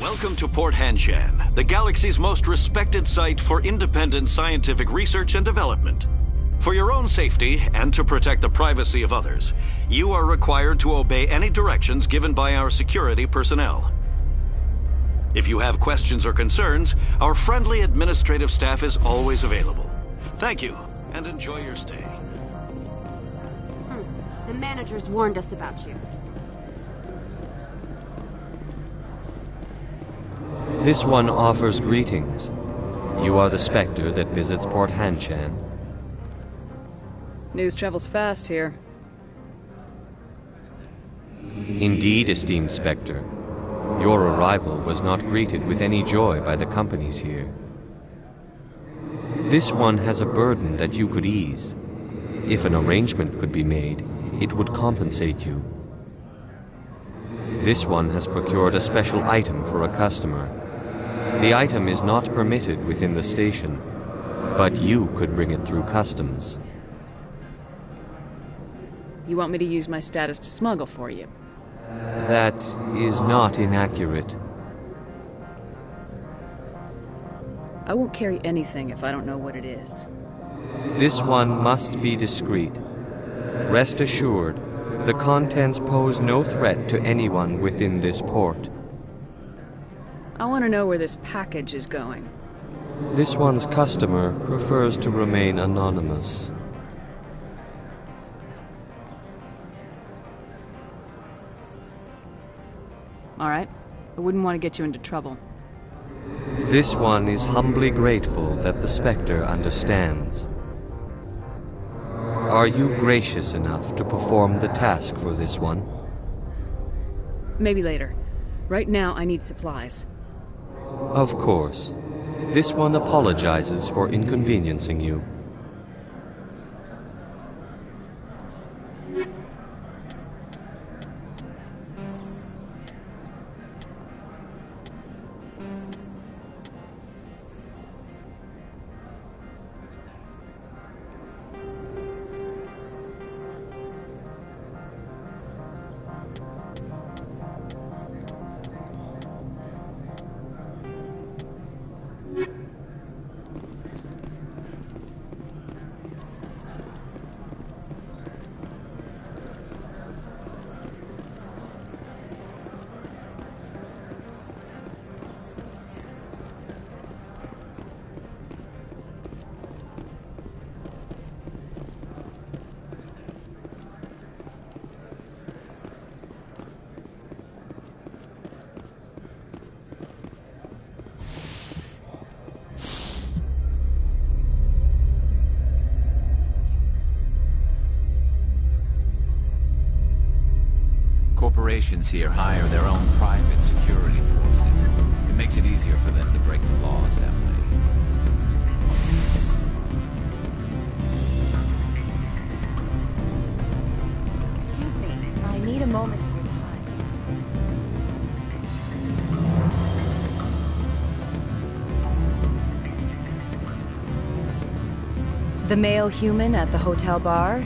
Welcome to Port Hanshan, the galaxy's most respected site for independent scientific research and development. For your own safety and to protect the privacy of others, you are required to obey any directions given by our security personnel. If you have questions or concerns, our friendly administrative staff is always available. Thank you, and enjoy your stay. The managers warned us about you. This one offers greetings. You are the Spectre that visits Port Hanshan. News travels fast here. Indeed, esteemed Spectre. Your arrival was not greeted with any joy by the companies here. This one has a burden that you could ease. If an arrangement could be made, it would compensate you. This one has procured a special item for a customer. The item is not permitted within the station, but you could bring it through customs. You want me to use my status to smuggle for you? That is not inaccurate. I won't carry anything if I don't know what it is. This one must be discreet. Rest assured, the contents pose no threat to anyone within this port. I want to know where this package is going. This one's customer prefers to remain anonymous. All right. I wouldn't want to get you into trouble. This one is humbly grateful that the Spectre understands. Are you gracious enough to perform the task for this one? Maybe later. Right now, I need supplies. Of course. This one apologizes for inconveniencing you. Corporations here hire their own private security forces. It makes it easier for them to break the laws that way. Excuse me, I need a moment of your time. The male human at the hotel bar?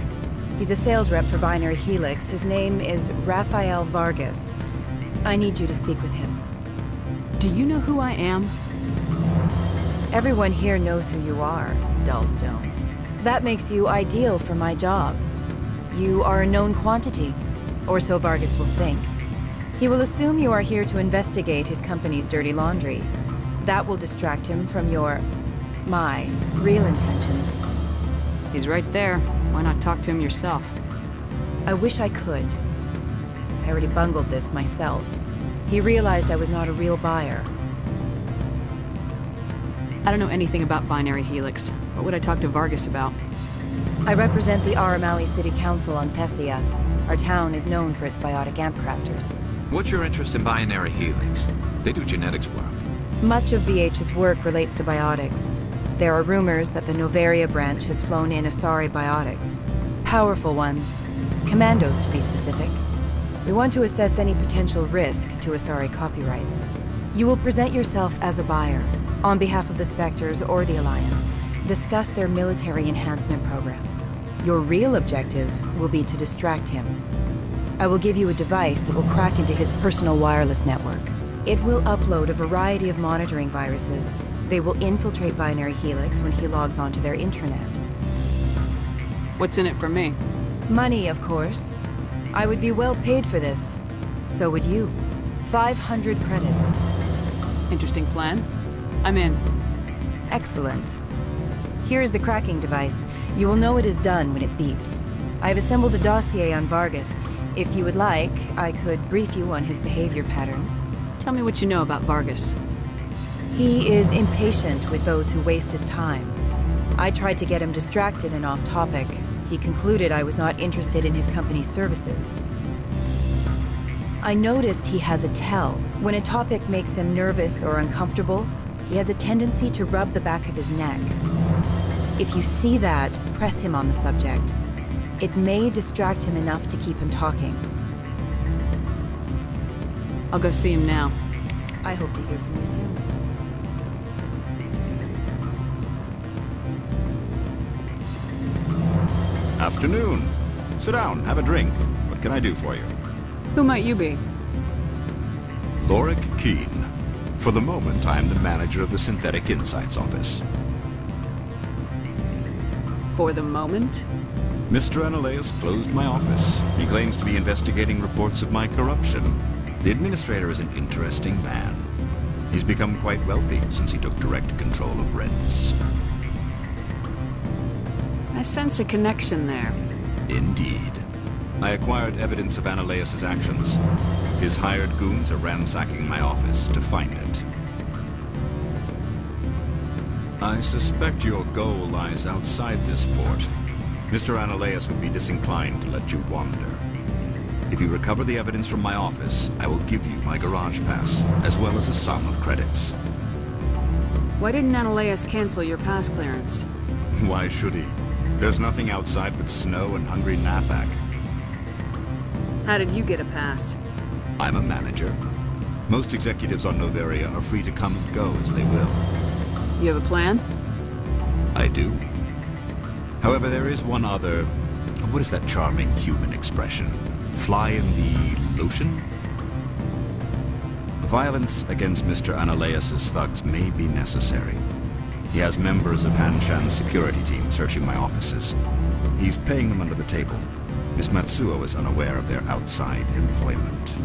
He's a sales rep for Binary Helix. His name is Rafael Vargas. I need you to speak with him. Do you know who I am? Everyone here knows who you are, Dullstone. That makes you ideal for my job. You are a known quantity, or so Vargas will think. He will assume you are here to investigate his company's dirty laundry. That will distract him from my real intentions. He's right there. Why not talk to him yourself? I wish I could. I already bungled this myself. He realized I was not a real buyer. I don't know anything about Binary Helix. What would I talk to Vargas about? I represent the Aramali City Council on Thessia. Our town is known for its biotic amp crafters. What's your interest in Binary Helix? They do genetics work. Much of BH's work relates to biotics. There are rumors that the Novaria branch has flown in Asari biotics. Powerful ones. Commandos, to be specific. We want to assess any potential risk to Asari copyrights. You will present yourself as a buyer, on behalf of the Spectres or the Alliance, discuss their military enhancement programs. Your real objective will be to distract him. I will give you a device that will crack into his personal wireless network. It will upload a variety of monitoring viruses. They will infiltrate Binary Helix when he logs onto their intranet. What's in it for me? Money, of course. I would be well paid for this. So would you. 500 credits. Interesting plan. I'm in. Excellent. Here's the cracking device. You will know it is done when it beeps. I've assembled a dossier on Vargas. If you would like, I could brief you on his behavior patterns. Tell me what you know about Vargas. He is impatient with those who waste his time. I tried to get him distracted and off topic. He concluded I was not interested in his company's services. I noticed he has a tell. When a topic makes him nervous or uncomfortable, he has a tendency to rub the back of his neck. If you see that, press him on the subject. It may distract him enough to keep him talking. I'll go see him now. I hope to hear from you soon. Afternoon. Sit down, have a drink. What can I do for you? Who might you be? Lorik Keene. For the moment, I am the manager of the Synthetic Insights Office. For the moment? Mr. Analeus closed my office. He claims to be investigating reports of my corruption. The administrator is an interesting man. He's become quite wealthy since he took direct control of rents. I sense a connection there. Indeed. I acquired evidence of Analeus' actions. His hired goons are ransacking my office to find it. I suspect your goal lies outside this port. Mr. Analeus would be disinclined to let you wander. If you recover the evidence from my office, I will give you my garage pass, as well as a sum of credits. Why didn't Analeus cancel your pass clearance? Why should he? There's nothing outside but snow and hungry Nafak. How did you get a pass? I'm a manager. Most executives on Noveria are free to come and go as they will. You have a plan? I do. However, there is one other... What is that charming human expression? Fly in the lotion? Violence against Mr. Analeus' thugs may be necessary. He has members of Hanshan's security team searching my offices. He's paying them under the table. Miss Matsuo is unaware of their outside employment.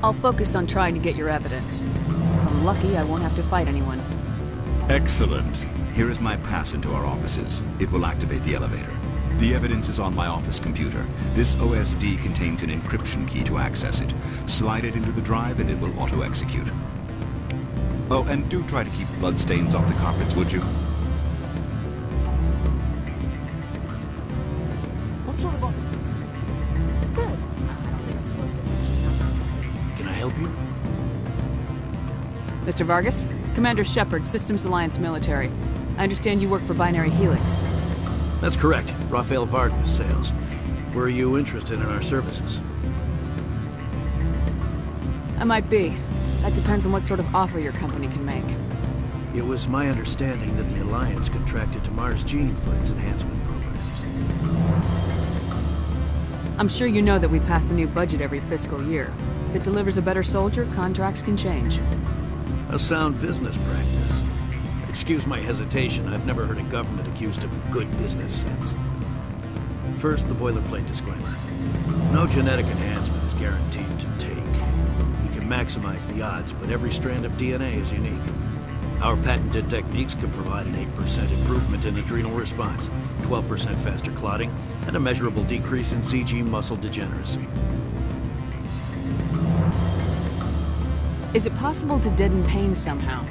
I'll focus on trying to get your evidence. If I'm lucky, I won't have to fight anyone. Excellent. Here is my pass into our offices. It will activate the elevator. The evidence is on my office computer. This OSD contains an encryption key to access it. Slide it into the drive and it will auto-execute. Oh, and do try to keep bloodstains off the carpets, would you? What sort of office? Good. I don't think I'm supposed to mention numbers. Can I help you? Mr. Vargas? Commander Shepard, Systems Alliance Military. I understand you work for Binary Helix. That's correct. Rafael Vargas, sales. Were you interested in our services? I might be. That depends on what sort of offer your company can make. It was my understanding that the Alliance contracted to Mars Gene for its enhancement programs. I'm sure you know that we pass a new budget every fiscal year. If it delivers a better soldier, contracts can change. A sound business practice. Excuse my hesitation, I've never heard a government accused of good business sense. First, the boilerplate disclaimer. No genetic enhancement is guaranteed to take. We can maximize the odds, but every strand of DNA is unique. Our patented techniques can provide an 8% improvement in adrenal response, 12% faster clotting, and a measurable decrease in CG muscle degeneracy. Is it possible to deaden pain somehow?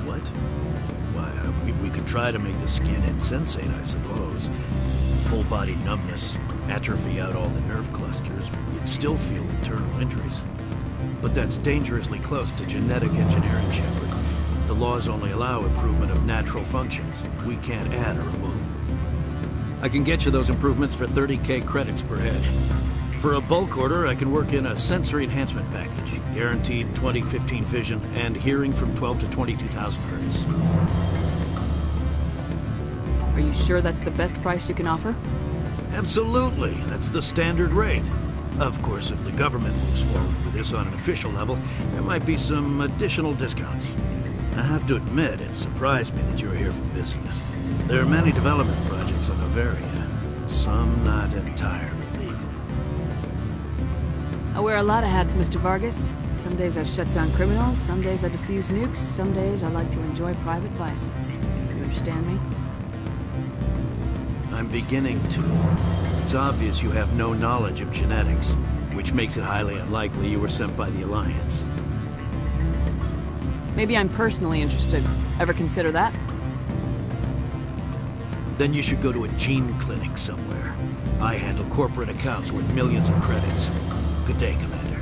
What? Why, we could try to make the skin insensate, I suppose. Full body numbness, atrophy out all the nerve clusters, you'd still feel internal injuries. But that's dangerously close to genetic engineering, Shepard. The the laws only allow improvement of natural functions. We can't add or remove. I can get you those improvements for 30k credits per head. For a bulk order, I can work in a sensory enhancement package. Guaranteed 20/15 vision and hearing from 12 to 22,000 hertz. Are you sure that's the best price you can offer? Absolutely. That's the standard rate. Of course, if the government moves forward with this on an official level, there might be some additional discounts. I have to admit, it surprised me that you were here for business. There are many development projects on Noveria, some not entirely legal. I wear a lot of hats, Mr. Vargas. Some days I shut down criminals, some days I defuse nukes, some days I like to enjoy private vices. You understand me? I'm beginning to. It's obvious you have no knowledge of genetics, which makes it highly unlikely you were sent by the Alliance. Maybe I'm personally interested. Ever consider that? Then you should go to a gene clinic somewhere. I handle corporate accounts worth millions of credits. Good day, Commander.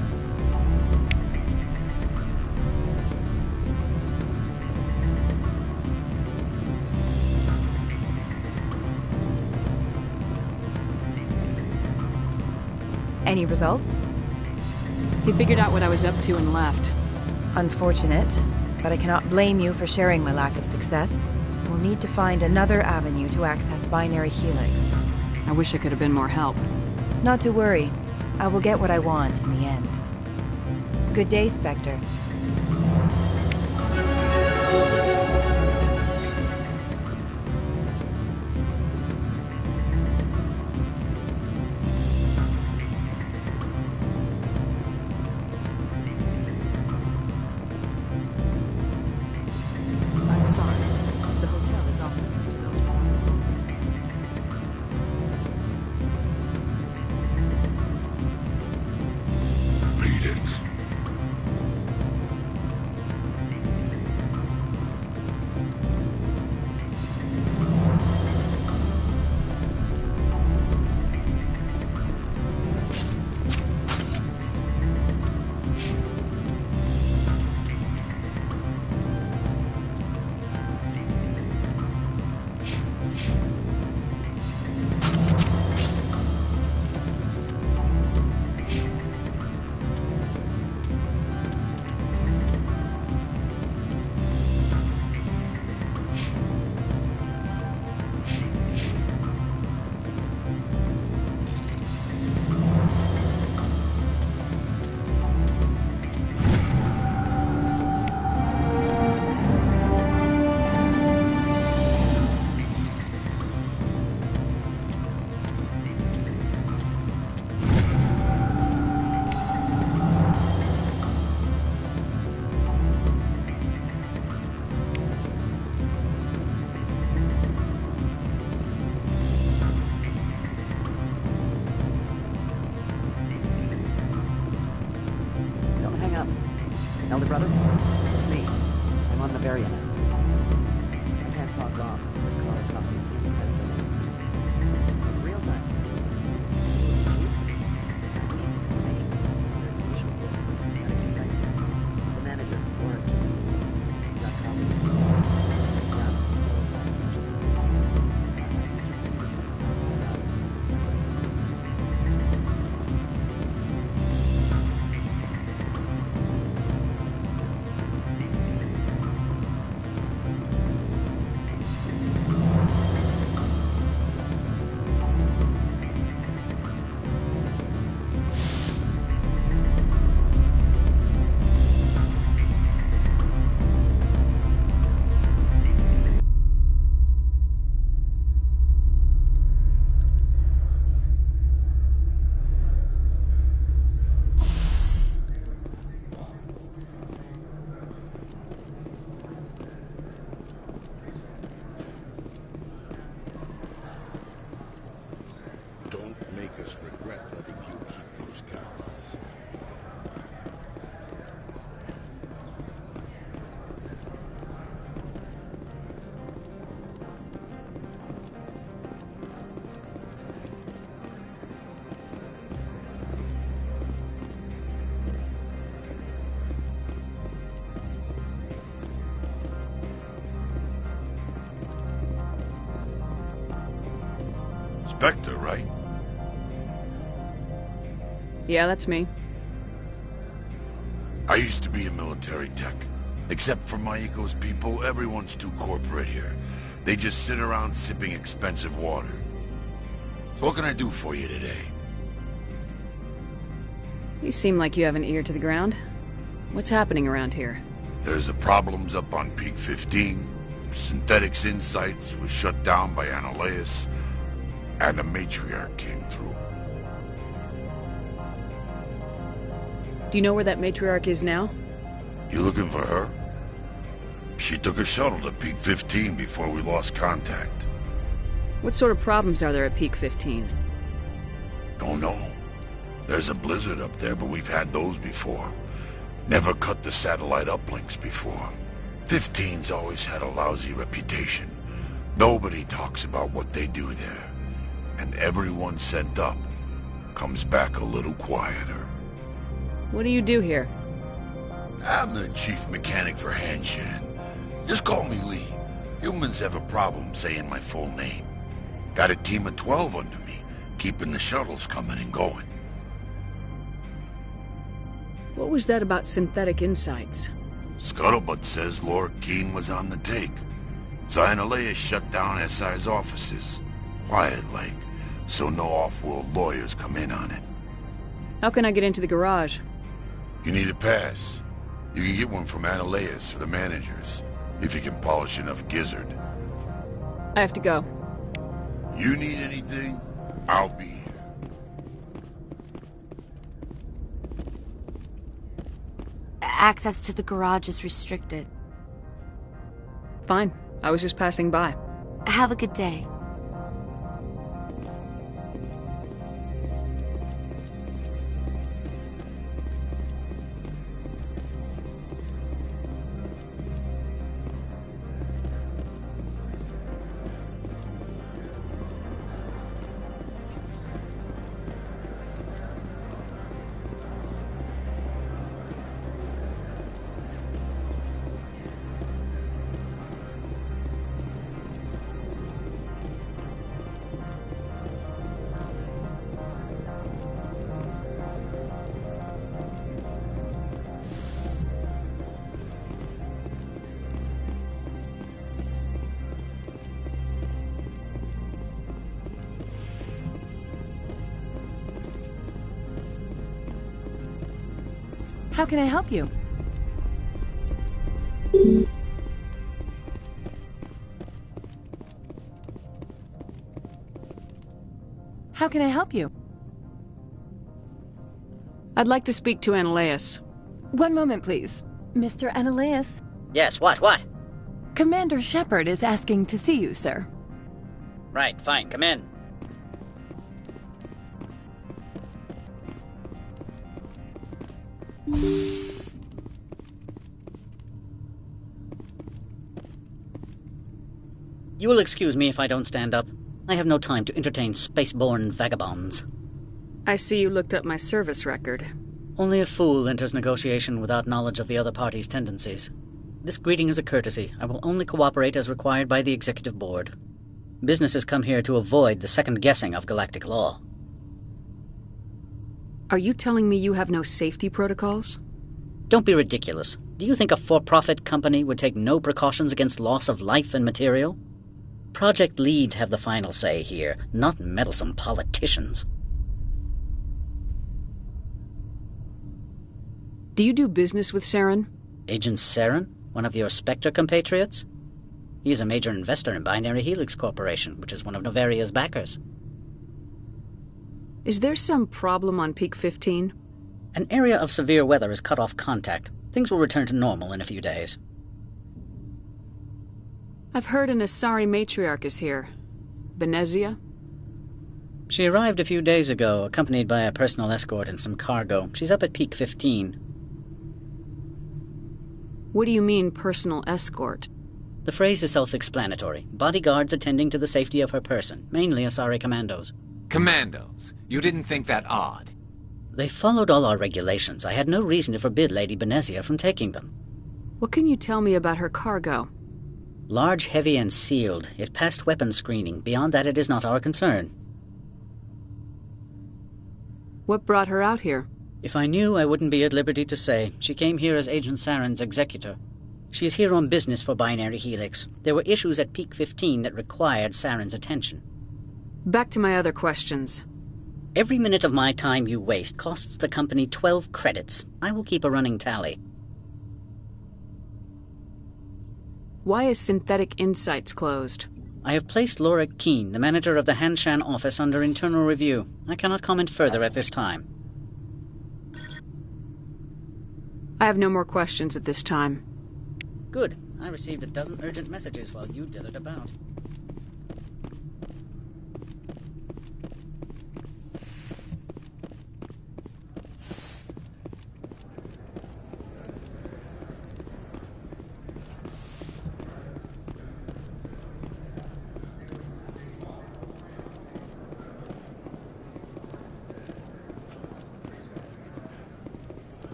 Any results? He figured out what I was up to and left. Unfortunate, but I cannot blame you for sharing my lack of success. We'll need to find another avenue to access Binary Helix. I wish I could have been more help. Not to worry. I will get what I want in the end. Good day, Spectre. Elder brother? It's me. I'm on Noveria now. I can't talk long. This call is costing 10 credits a minute. It's real time. Will it be cheap? I need some information. There's an issue here. It's Vatican sightseeing. The manager, Laura Key. Got copies. Now this is closed by agents of the history. I need you to see what you can find out. Spectre, right? Yeah, that's me. I used to be in military tech. Except for Maiko's people, everyone's too corporate here. They just sit around sipping expensive water. So what can I do for you today? You seem like you have an ear to the ground. What's happening around here? There's the problems up on Peak 15. Synthetics Insights was shut down by Annihilus, and a matriarch came through. Do you know where that matriarch is now? You looking for her? She took a shuttle to Peak 15 before we lost contact. What sort of problems are there at Peak 15? Don't know. There's a blizzard up there, but we've had those before. Never cut the satellite uplinks before. 15's always had a lousy reputation. Nobody talks about what they do there. And everyone sent up comes back a little quieter. What do you do here? I'm the chief mechanic for Hanshan. Just call me Lee. Humans have a problem saying my full name. Got a team of 12 under me, keeping the shuttles coming and going. What was that about Synthetic Insights? Scuttlebutt says Lord Keene was on the take. Annihilus shut down SI's offices. Quiet-like, so no off-world lawyers come in on it. How can I get into the garage? You need a pass. You can get one from Annihilus or the managers, if you can polish enough gizzard. I have to go. You need anything, I'll be here. Access to the garage is restricted. Fine. I was just passing by. Have a good day. How can I help you? How can I help you? I'd like to speak to Annihilus. One moment, please. Mr. Annihilus. Yes, what? Commander Shepard is asking to see you, sir. Right, fine, come in. You will excuse me if I don't stand up. I have no time to entertain spaceborne vagabonds. I see you looked up my service record. Only a fool enters negotiation without knowledge of the other party's tendencies. This greeting is a courtesy. I will only cooperate as required by the Executive Board. Businesses come here to avoid the second guessing of galactic law. Are you telling me you have no safety protocols? Don't be ridiculous. Do you think a for-profit company would take no precautions against loss of life and material? Project leads have the final say here, not meddlesome politicians. Do you do business with Saren? Agent Saren? One of your Spectre compatriots? He is a major investor in Binary Helix Corporation, which is one of Novaria's backers. Is there some problem on Peak 15? An area of severe weather has cut off contact. Things will return to normal in a few days. I've heard an Asari matriarch is here. Benezia? She arrived a few days ago, accompanied by a personal escort and some cargo. She's up at Peak 15. What do you mean, personal escort? The phrase is self-explanatory. Bodyguards attending to the safety of her person, mainly Asari commandos. Commandos? You didn't think that odd? They followed all our regulations. I had no reason to forbid Lady Benezia from taking them. What can you tell me about her cargo? Large, heavy, and sealed. It passed weapons screening. Beyond that, it is not our concern. What brought her out here? If I knew, I wouldn't be at liberty to say. She came here as Agent Saren's executor. She is here on business for Binary Helix. There were issues at Peak 15 that required Saren's attention. Back to my other questions. Every minute of my time you waste costs the company 12 credits. I will keep a running tally. Why is Synthetic Insights closed? I have placed Laura Keene, the manager of the Hanshan office, under internal review. I cannot comment further at this time. I have no more questions at this time. Good. I received a dozen urgent messages while you dithered about.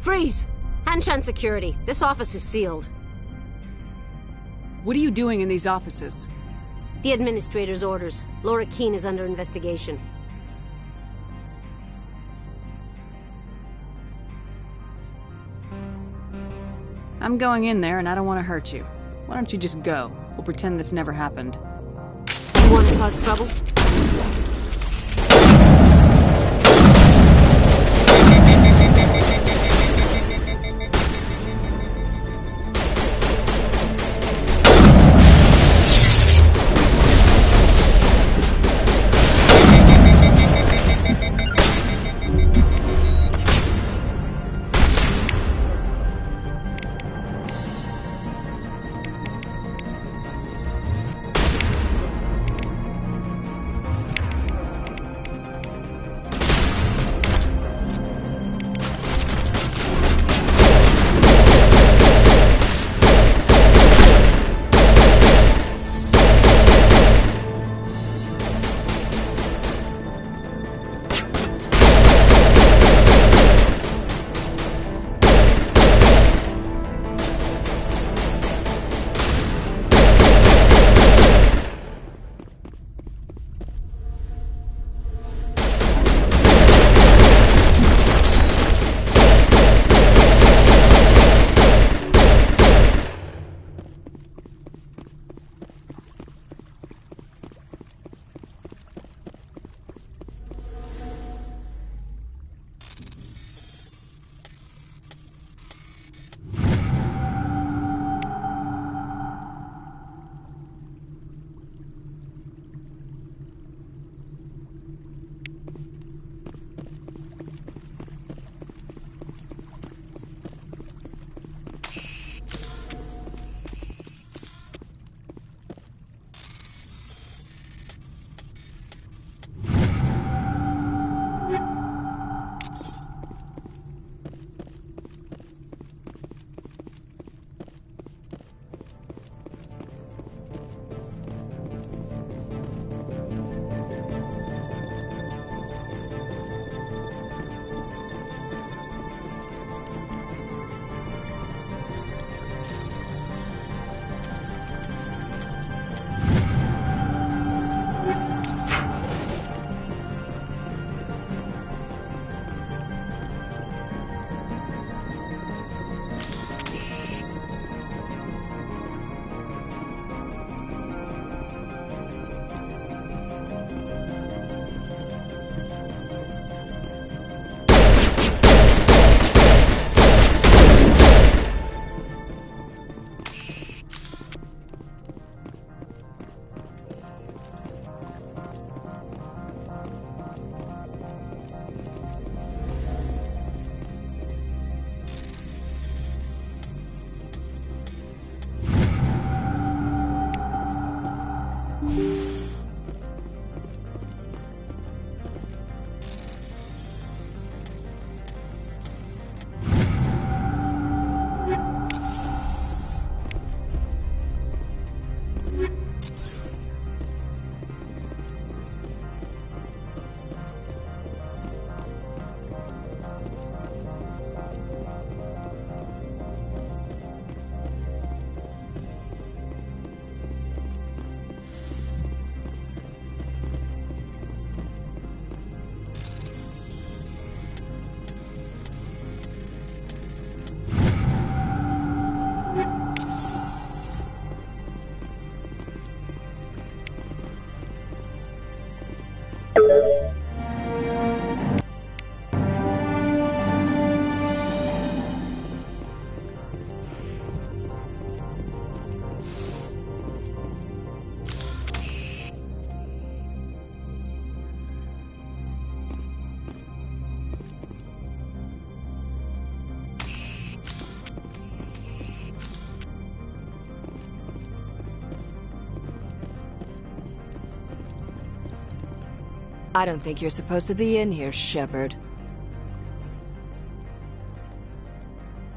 Freeze! Hanshan security. This office is sealed. What are you doing in these offices? The administrator's orders. Laura Keene is under investigation. I'm going in there and I don't want to hurt you. Why don't you just go? We'll pretend this never happened. You want to cause trouble? I don't think you're supposed to be in here, Shepard.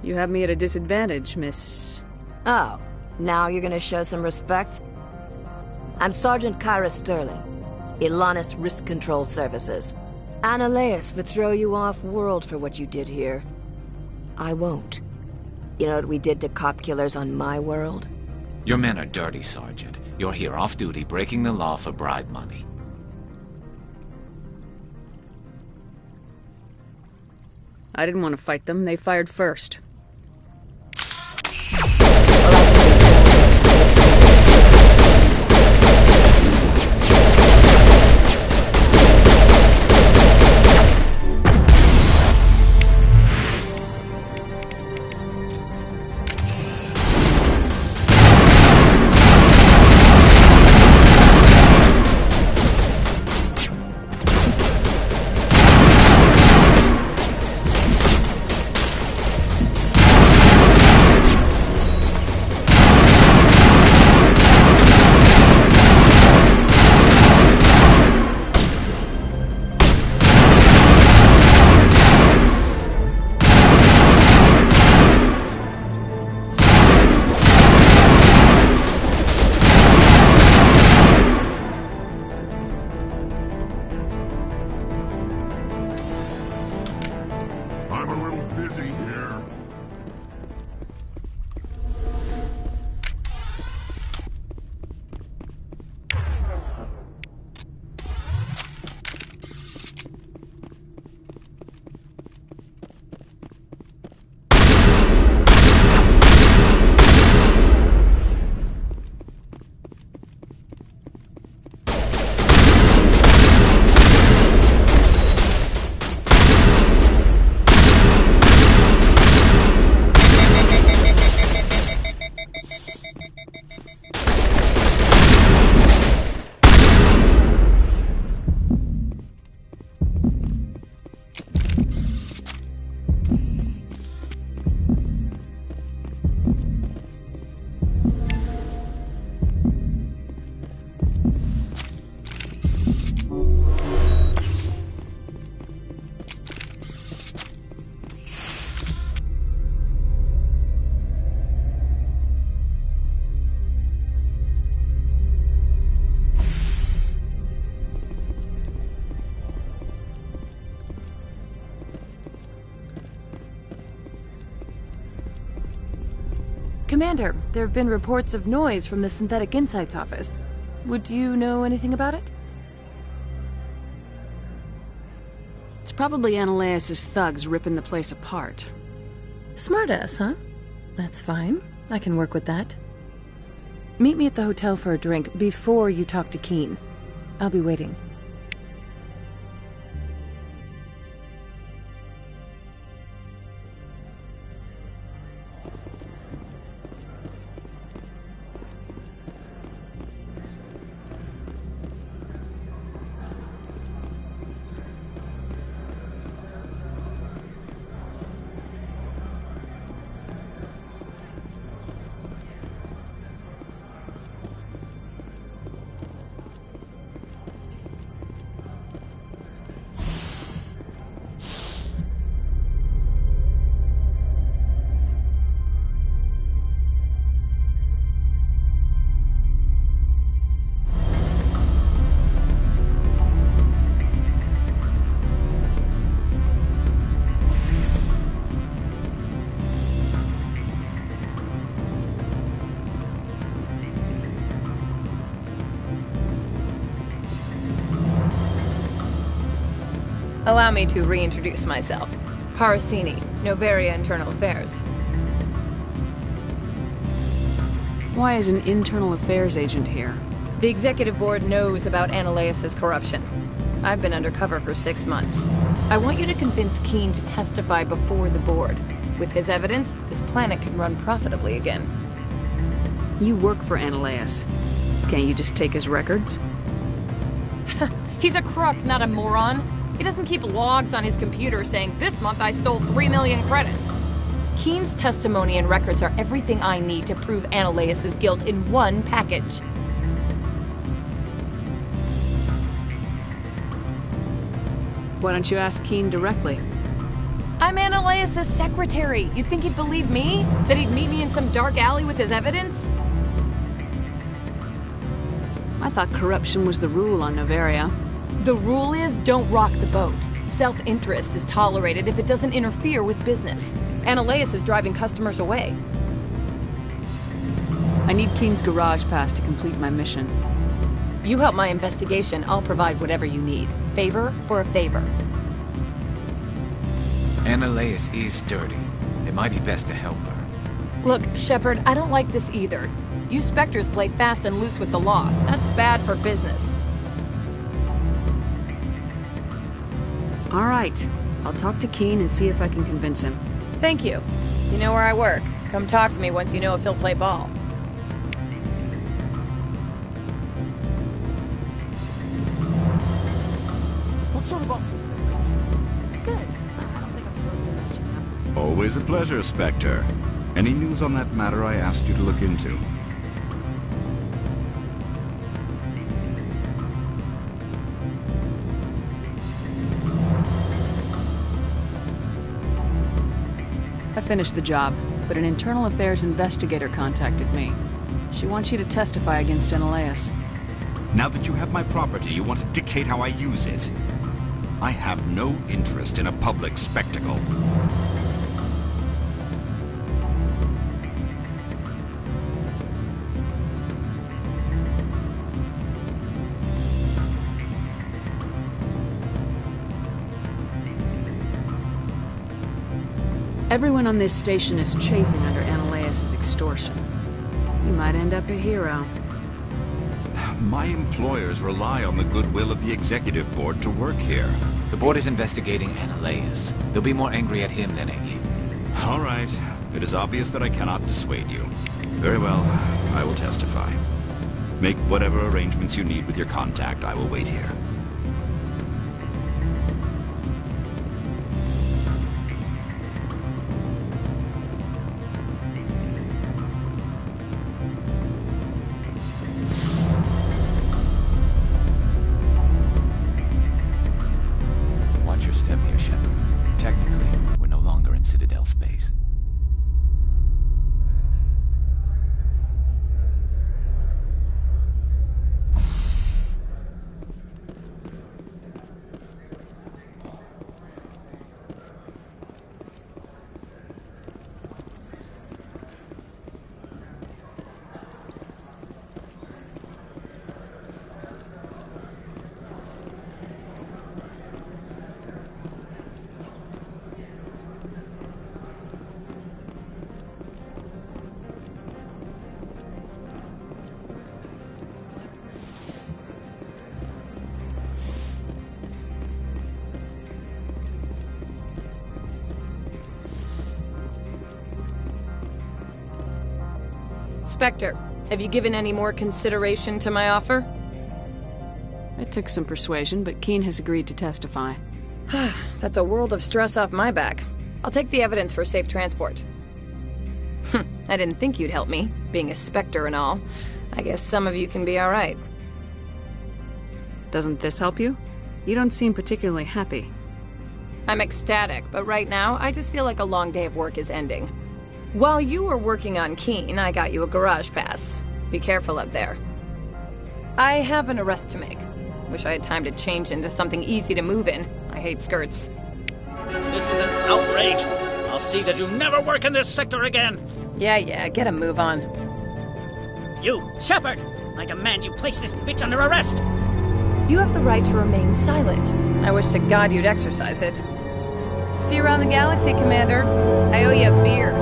You have me at a disadvantage, Miss... Oh, now you're gonna show some respect? I'm Sergeant Kyra Sterling, Ilanis Risk Control Services. Annaleus would throw you off-world for what you did here. I won't. You know what we did to cop killers on my world? Your men are dirty, Sergeant. You're here off-duty, breaking the law for bribe money. I didn't want to fight them. They fired first. Commander, there have been reports of noise from the Synthetic Insights office. Would you know anything about it? It's probably Annaleus' thugs ripping the place apart. Smartass, huh? That's fine. I can work with that. Meet me at the hotel for a drink before you talk to Keen. I'll be waiting. Allow me to reintroduce myself. Parasini, Noveria Internal Affairs. Why is an internal affairs agent here? The executive board knows about Annaleus' corruption. I've been undercover for 6 months. I want you to convince Keen to testify before the board. With his evidence, this planet can run profitably again. You work for Ananias. Can't you just take his records? He's a crook, not a moron. He doesn't keep logs on his computer saying, "This month I stole 3 million credits." Keen's testimony and records are everything I need to prove Ananias' guilt in one package. Why don't you ask Keen directly? I'm Ananias' secretary. You'd think he'd believe me? That he'd meet me in some dark alley with his evidence? I thought corruption was the rule on Noveria. The rule is, don't rock the boat. Self-interest is tolerated if it doesn't interfere with business. Ananias is driving customers away. I need Keen's garage pass to complete my mission. You help my investigation, I'll provide whatever you need. Favor for a favor. Ananias is dirty. It might be best to help her. Look, Shepard, I don't like this either. You Spectres play fast and loose with the law. That's bad for business. All right. I'll talk to Keen and see if I can convince him. Thank you. You know where I work. Come talk to me once you know if he'll play ball. What sort of offer do they make? Good. I don't think I'm supposed to mention that. Always a pleasure, Spectre. Any news on that matter I asked you to look into? I finished the job, but an internal affairs investigator contacted me. She wants you to testify against Ananias. Now that you have my property, you want to dictate how I use it. I have no interest in a public spectacle. Everyone on this station is chafing under Ananias' extortion. You might end up a hero. My employers rely on the goodwill of the executive board to work here. The board is investigating Ananias. They'll be more angry at him than at you. All right. It is obvious that I cannot dissuade you. Very well. I will testify. Make whatever arrangements you need with your contact. I will wait here. Watch your step here, Shepard. Technically, we're no longer in Citadel space. Spectre, have you given any more consideration to my offer? It took some persuasion, but Keen has agreed to testify. That's a world of stress off my back. I'll take the evidence for safe transport. I didn't think you'd help me, being a Spectre and all. I guess some of you can be alright. Doesn't this help you? You don't seem particularly happy. I'm ecstatic, but right now, I just feel like a long day of work is ending. While you were working on Keen, I got you a garage pass. Be careful up there. I have an arrest to make. Wish I had time to change into something easy to move in. I hate skirts. This is an outrage. I'll see that you never work in this sector again. Yeah, get a move on. You, Shepard! I demand you place this bitch under arrest! You have the right to remain silent. I wish to God you'd exercise it. See you around the galaxy, Commander. I owe you a beer.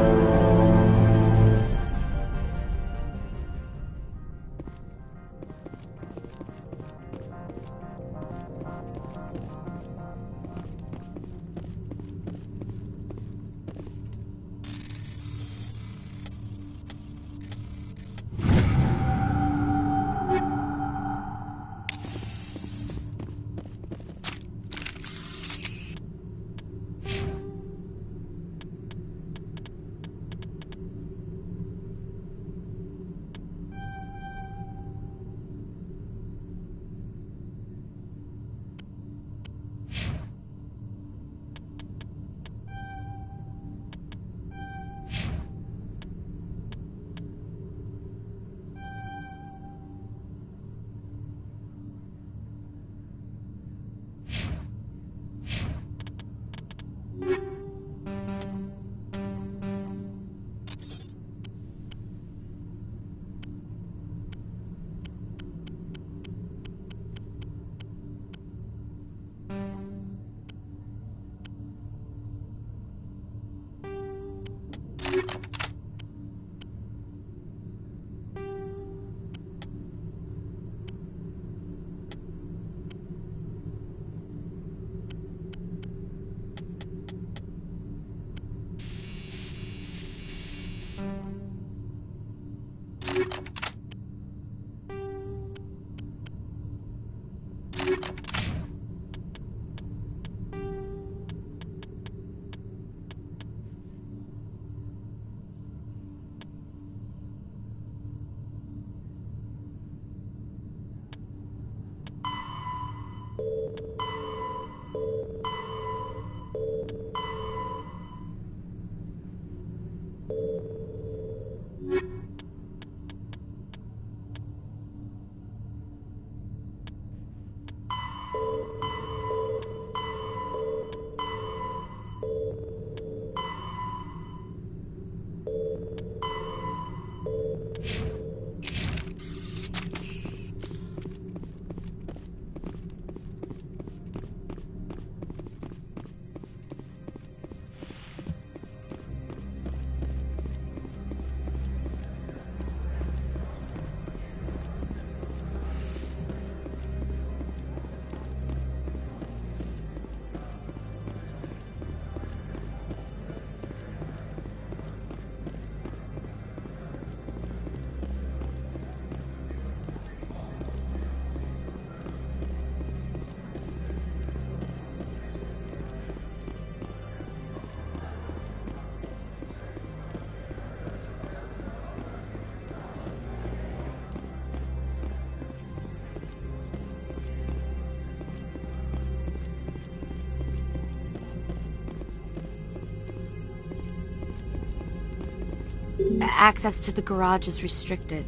Access to the garage is restricted.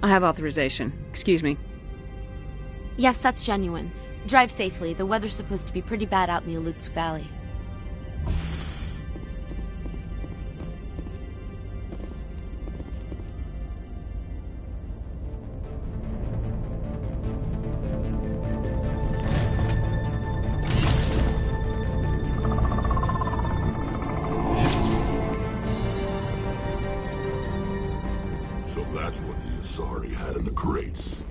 I have authorization. Excuse me. Yes, that's genuine. Drive safely. The weather's supposed to be pretty bad out in the Alutsk Valley. So that's what the Asari had in the crates.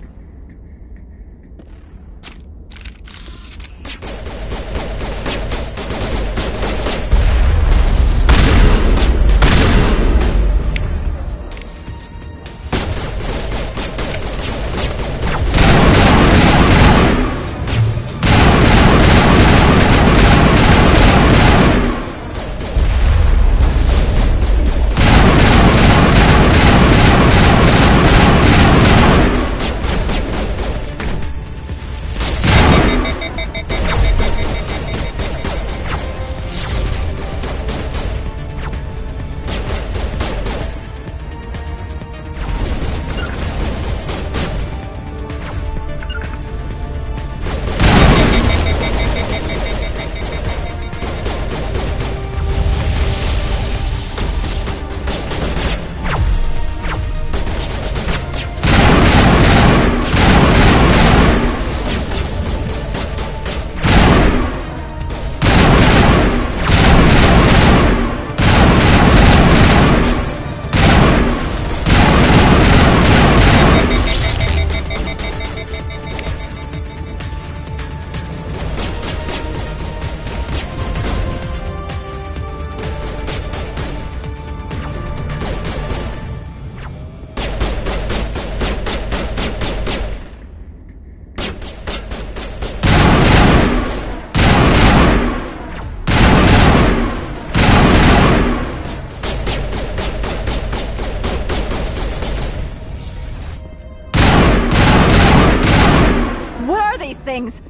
Things!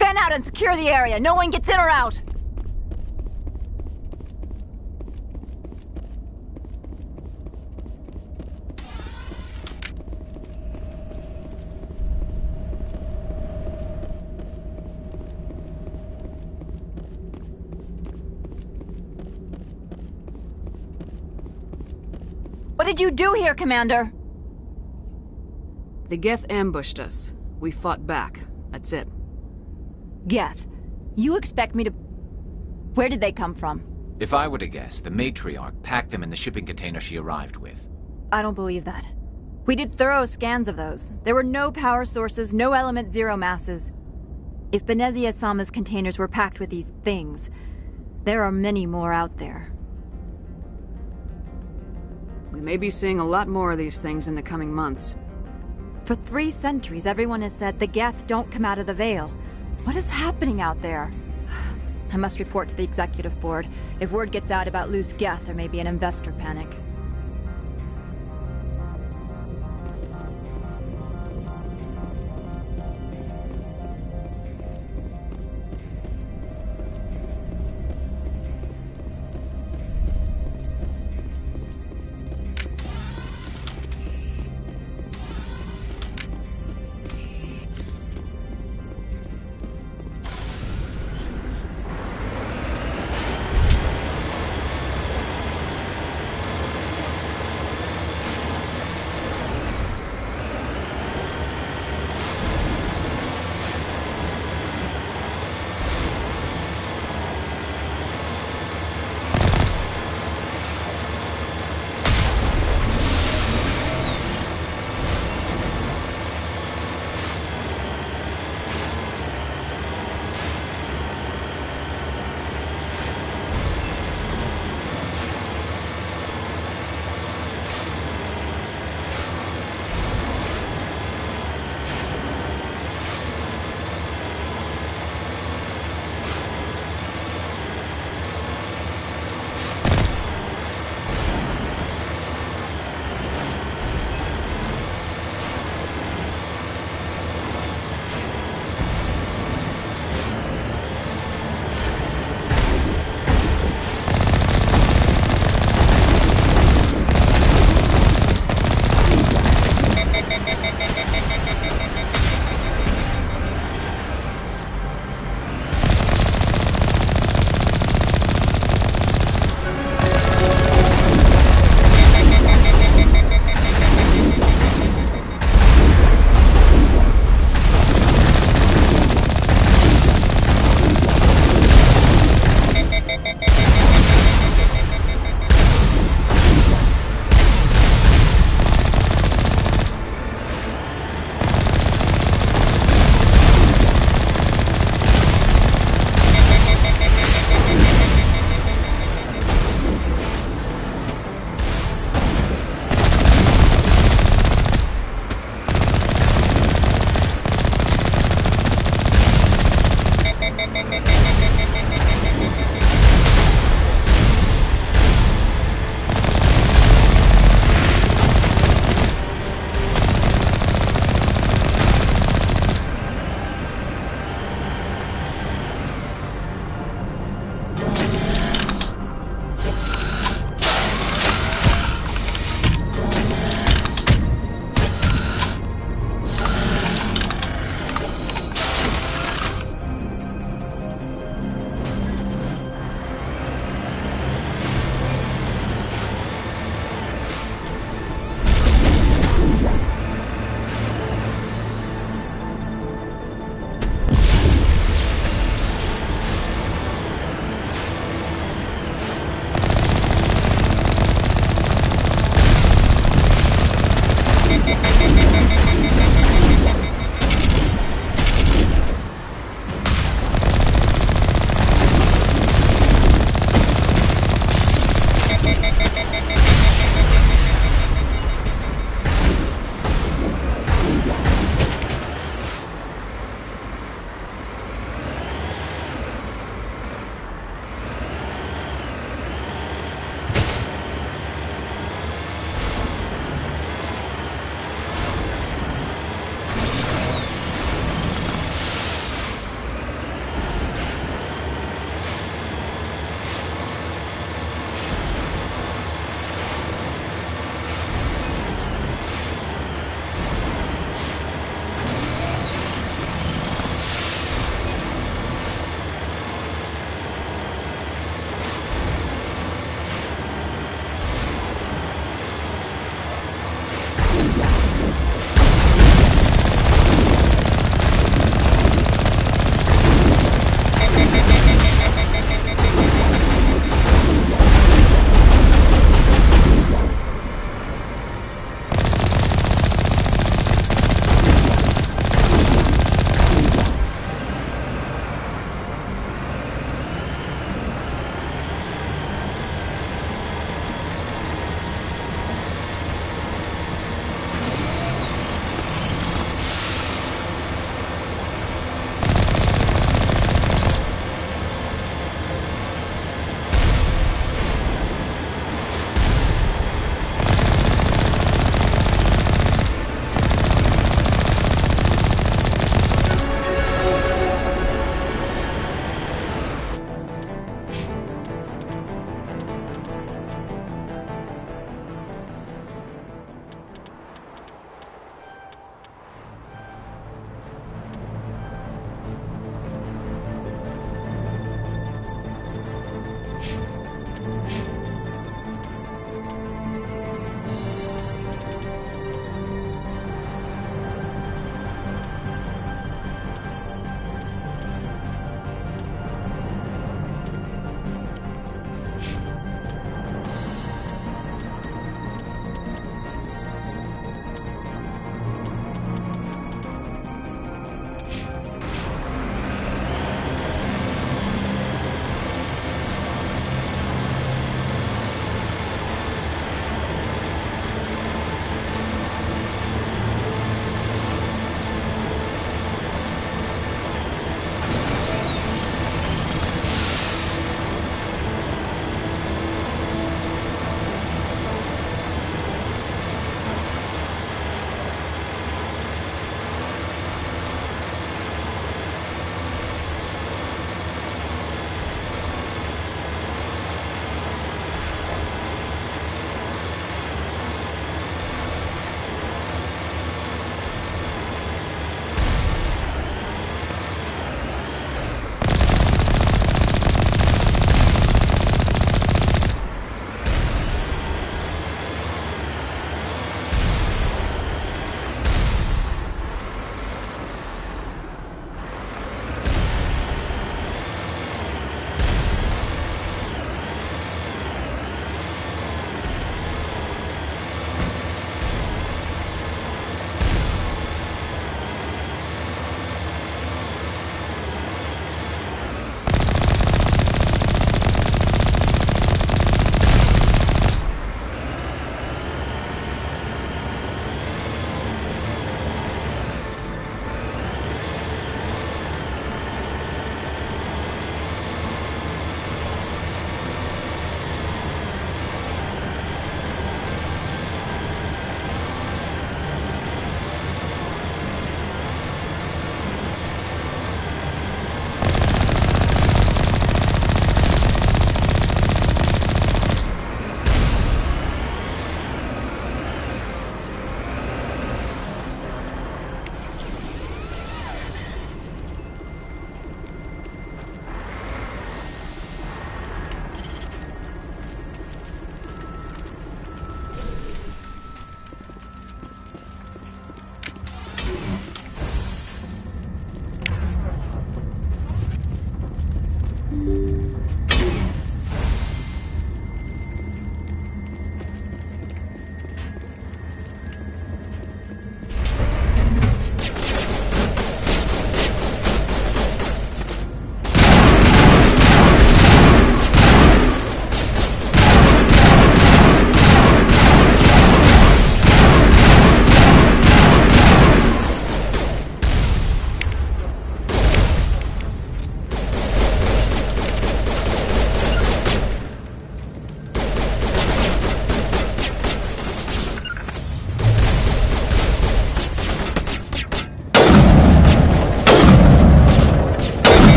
Fan out and secure the area. No one gets in or out. What did you do here, Commander? The Geth ambushed us. We fought back. That's it. Geth, you expect me to... Where did they come from? If I were to guess, the matriarch packed them in the shipping container she arrived with. I don't believe that. We did thorough scans of those. There were no power sources, no element zero masses. If Benezia Sama's containers were packed with these things, there are many more out there. We may be seeing a lot more of these things in the coming months. For 3 centuries, everyone has said the Geth don't come out of the Veil. What is happening out there? I must report to the executive board. If word gets out about loose Geth, there may be an investor panic.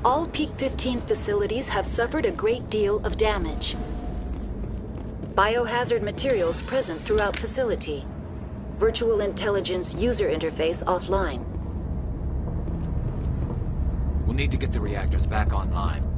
All Peak 15 facilities have suffered a great deal of damage. Biohazard materials present throughout facility. Virtual intelligence user interface offline. We'll need to get the reactors back online.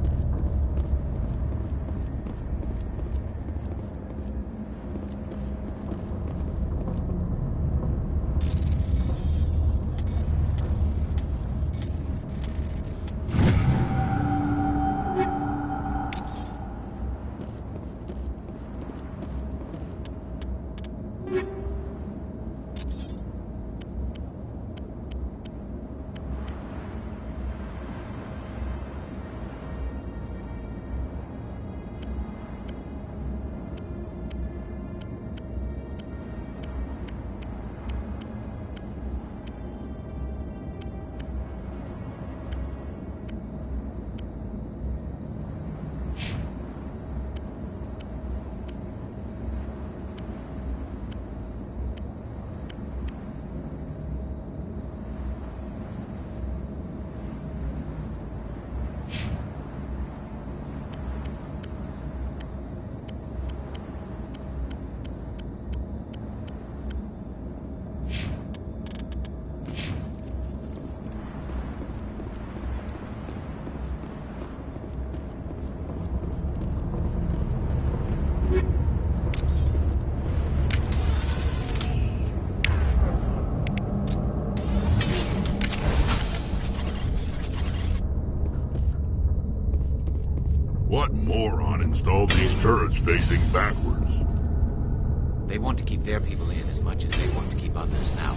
What moron installed these turrets facing backwards? They want to keep their people in as much as they want to keep others out.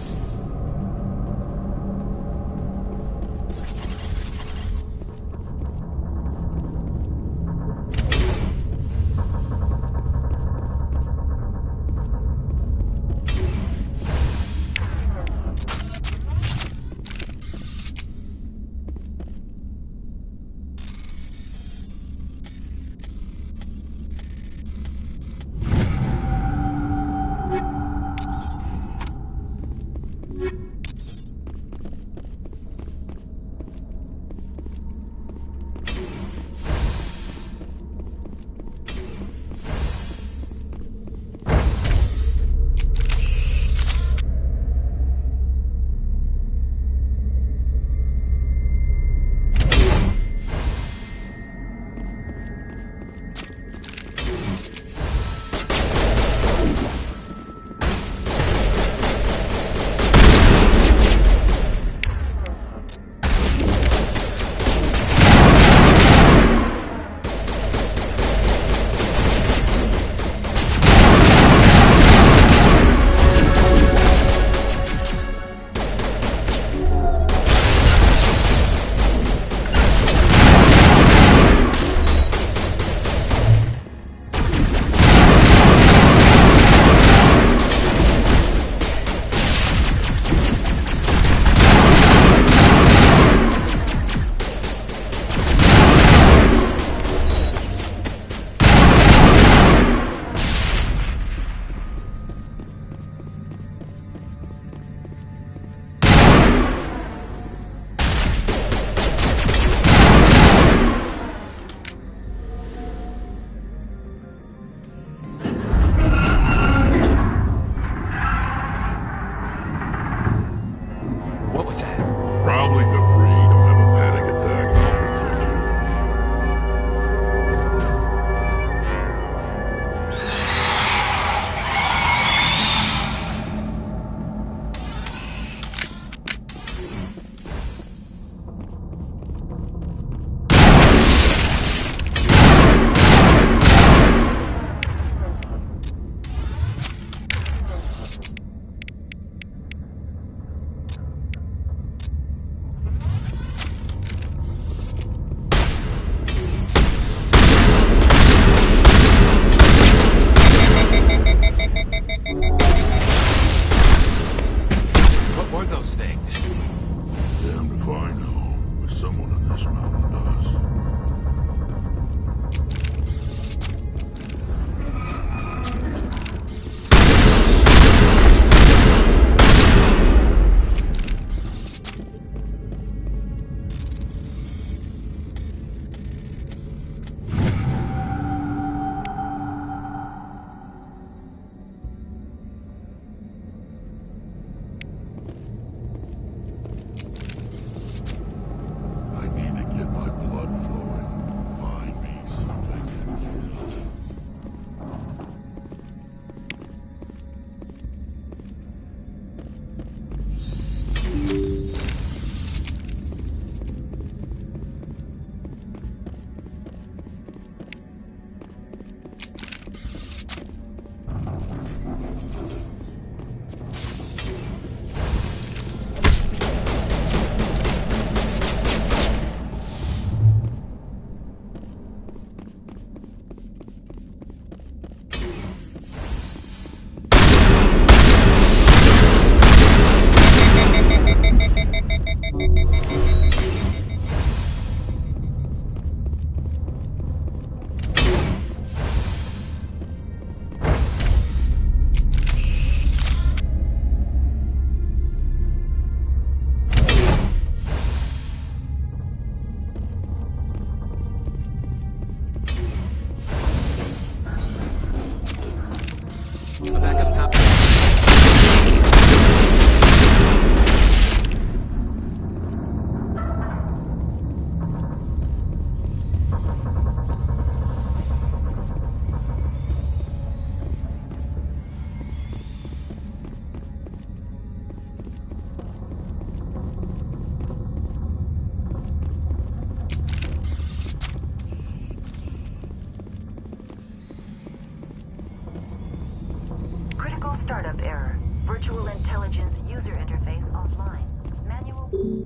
Critical startup error. Virtual intelligence user interface offline. Manual...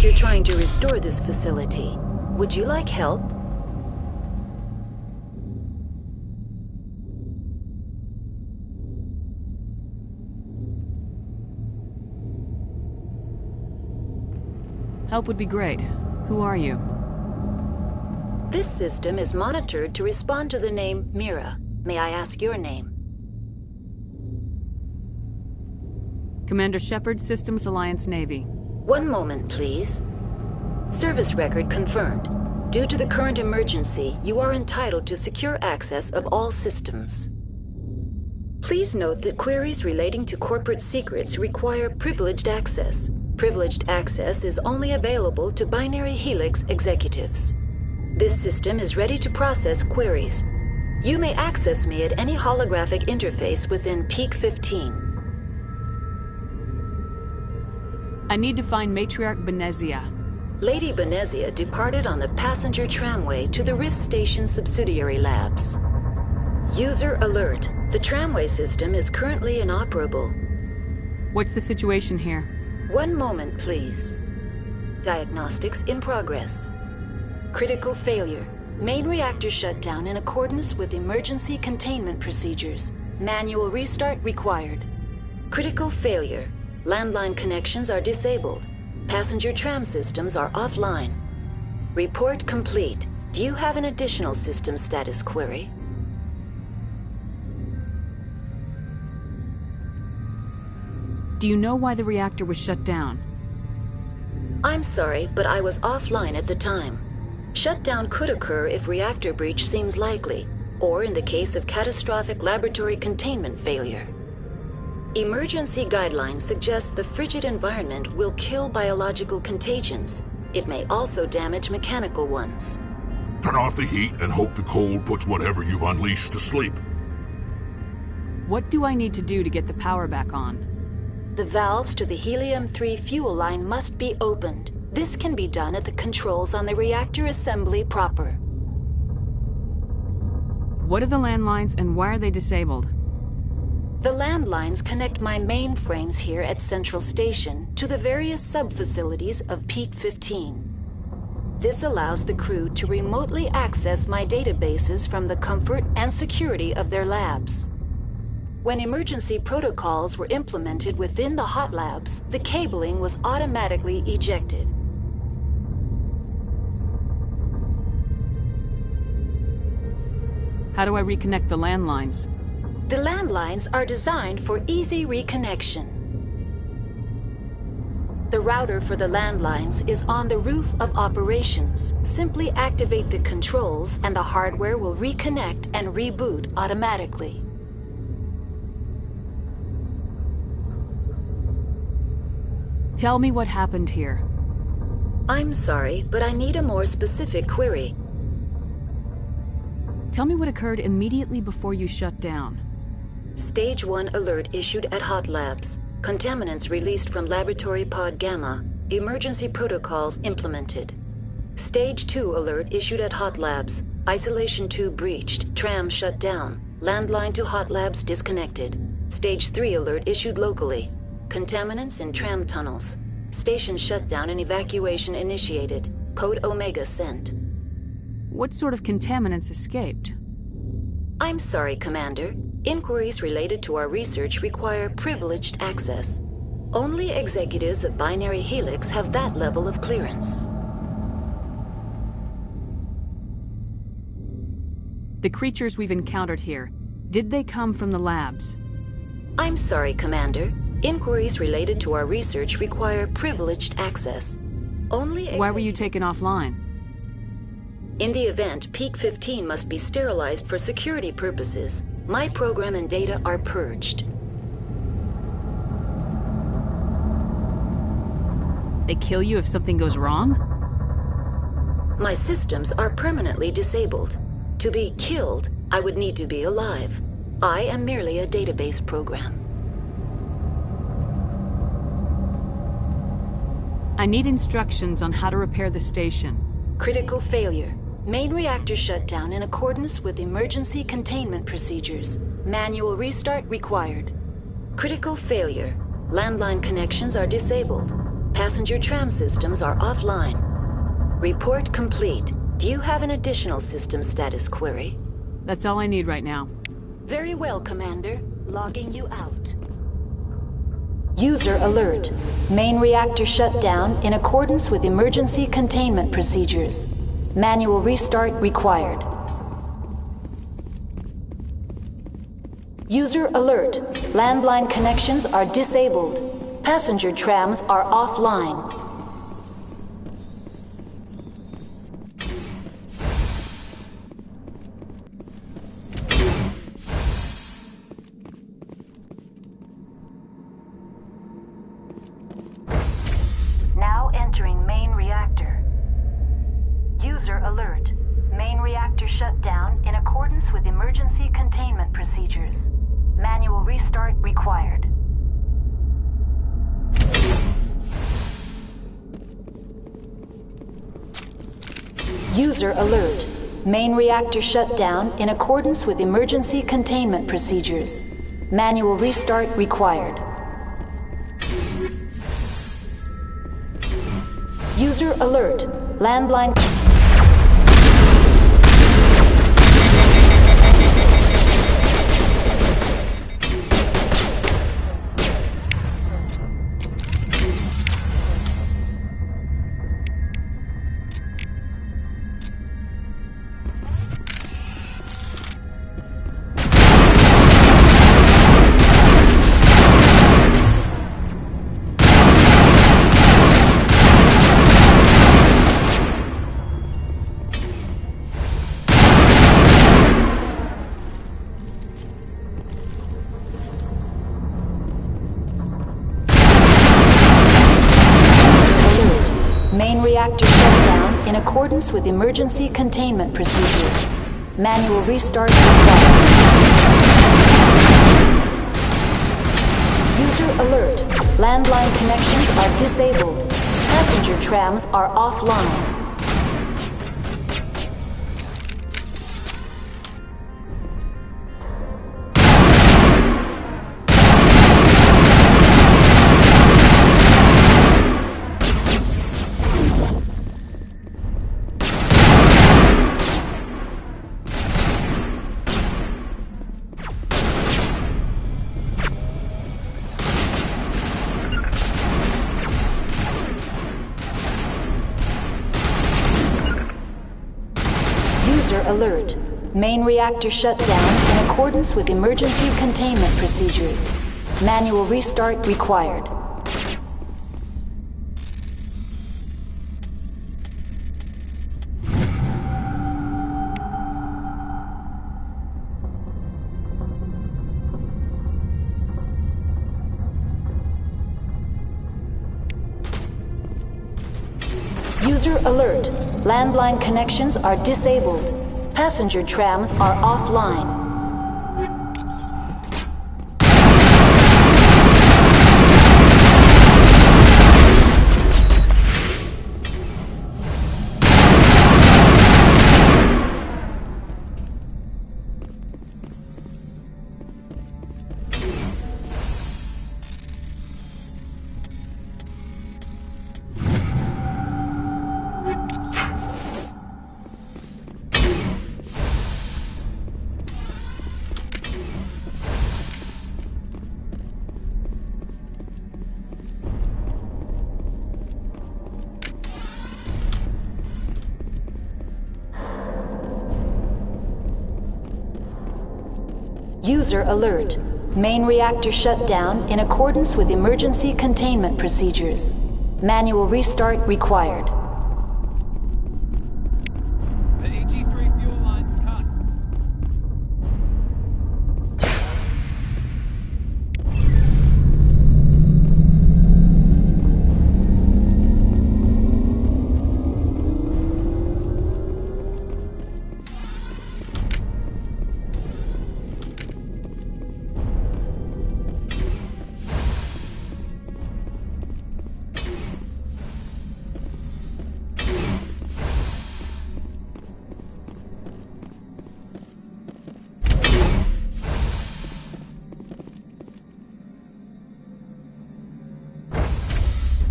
You're trying to restore this facility. Would you like help? Help would be great. Who are you? This system is monitored to respond to the name Mira. May I ask your name? Commander Shepard, Systems Alliance Navy. One moment, please. Service record confirmed. Due to the current emergency, you are entitled to secure access of all systems. Please note that queries relating to corporate secrets require privileged access. Privileged access is only available to Binary Helix executives. This system is ready to process queries. You may access me at any holographic interface within Peak 15. I need to find Matriarch Benezia. Lady Benezia departed on the passenger tramway to the Rift Station subsidiary labs. User alert. The tramway system is currently inoperable. What's the situation here? One moment, please. Diagnostics in progress. Critical failure. Main reactor shut down in accordance with emergency containment procedures. Manual restart required. Critical failure. Landline connections are disabled. Passenger tram systems are offline. Report complete. Do you have an additional system status query? Do you know why the reactor was shut down? I'm sorry, but I was offline at the time. Shutdown could occur if reactor breach seems likely, or in the case of catastrophic laboratory containment failure. Emergency guidelines suggest the frigid environment will kill biological contagions. It may also damage mechanical ones. Turn off the heat and hope the cold puts whatever you've unleashed to sleep. What do I need to do to get the power back on? The valves to the helium-3 fuel line must be opened. This can be done at the controls on the reactor assembly proper. What are the landlines and why are they disabled? The landlines connect my mainframes here at Central Station to the various sub-facilities of Peak 15. This allows the crew to remotely access my databases from the comfort and security of their labs. When emergency protocols were implemented within the hot labs, the cabling was automatically ejected. How do I reconnect the landlines? The landlines are designed for easy reconnection. The router for the landlines is on the roof of operations. Simply activate the controls and the hardware will reconnect and reboot automatically. Tell me what happened here. I'm sorry, but I need a more specific query. Tell me what occurred immediately before you shut down. Stage 1 alert issued at Hot Labs. Contaminants released from Laboratory Pod Gamma. Emergency protocols implemented. Stage 2 alert issued at Hot Labs. Isolation tube breached. Tram shut down. Landline to Hot Labs disconnected. Stage 3 alert issued locally. Contaminants in tram tunnels. Station shutdown and evacuation initiated. Code Omega sent. What sort of contaminants escaped? I'm sorry, Commander. Inquiries related to our research require privileged access. Only executives of Binary Helix have that level of clearance. The creatures we've encountered here, did they come from the labs? I'm sorry, Commander. Inquiries related to our research require privileged access. Why were you taken offline? In the event, Peak 15 must be sterilized for security purposes. My program and data are purged. They kill you if something goes wrong? My systems are permanently disabled. To be killed, I would need to be alive. I am merely a database program. I need instructions on how to repair the station. Critical failure. Main reactor shut down in accordance with emergency containment procedures. Manual restart required. Critical failure. Landline connections are disabled. Passenger tram systems are offline. Report complete. Do you have an additional system status query? That's all I need right now. Very well, Commander. Logging you out. User alert. Main reactor shut down in accordance with emergency containment procedures. Manual restart required. User alert. Landline connections are disabled. Passenger trams are offline. Now entering main reactor. User alert. Main reactor shut down in accordance with emergency containment procedures. Manual restart required. User alert. Main reactor shut down in accordance with emergency containment procedures. Manual restart required. User alert. Landline... Main reactor shut down in accordance with emergency containment procedures. Manual restart required. User alert. Landline connections are disabled. Passenger trams are offline. User alert. Main reactor shut down in accordance with emergency containment procedures. Manual restart required. User alert. Landline connections are disabled. Passenger trams are offline. User alert. Main reactor shut down in accordance with emergency containment procedures. Manual restart required. The AG3 fuel line's cut.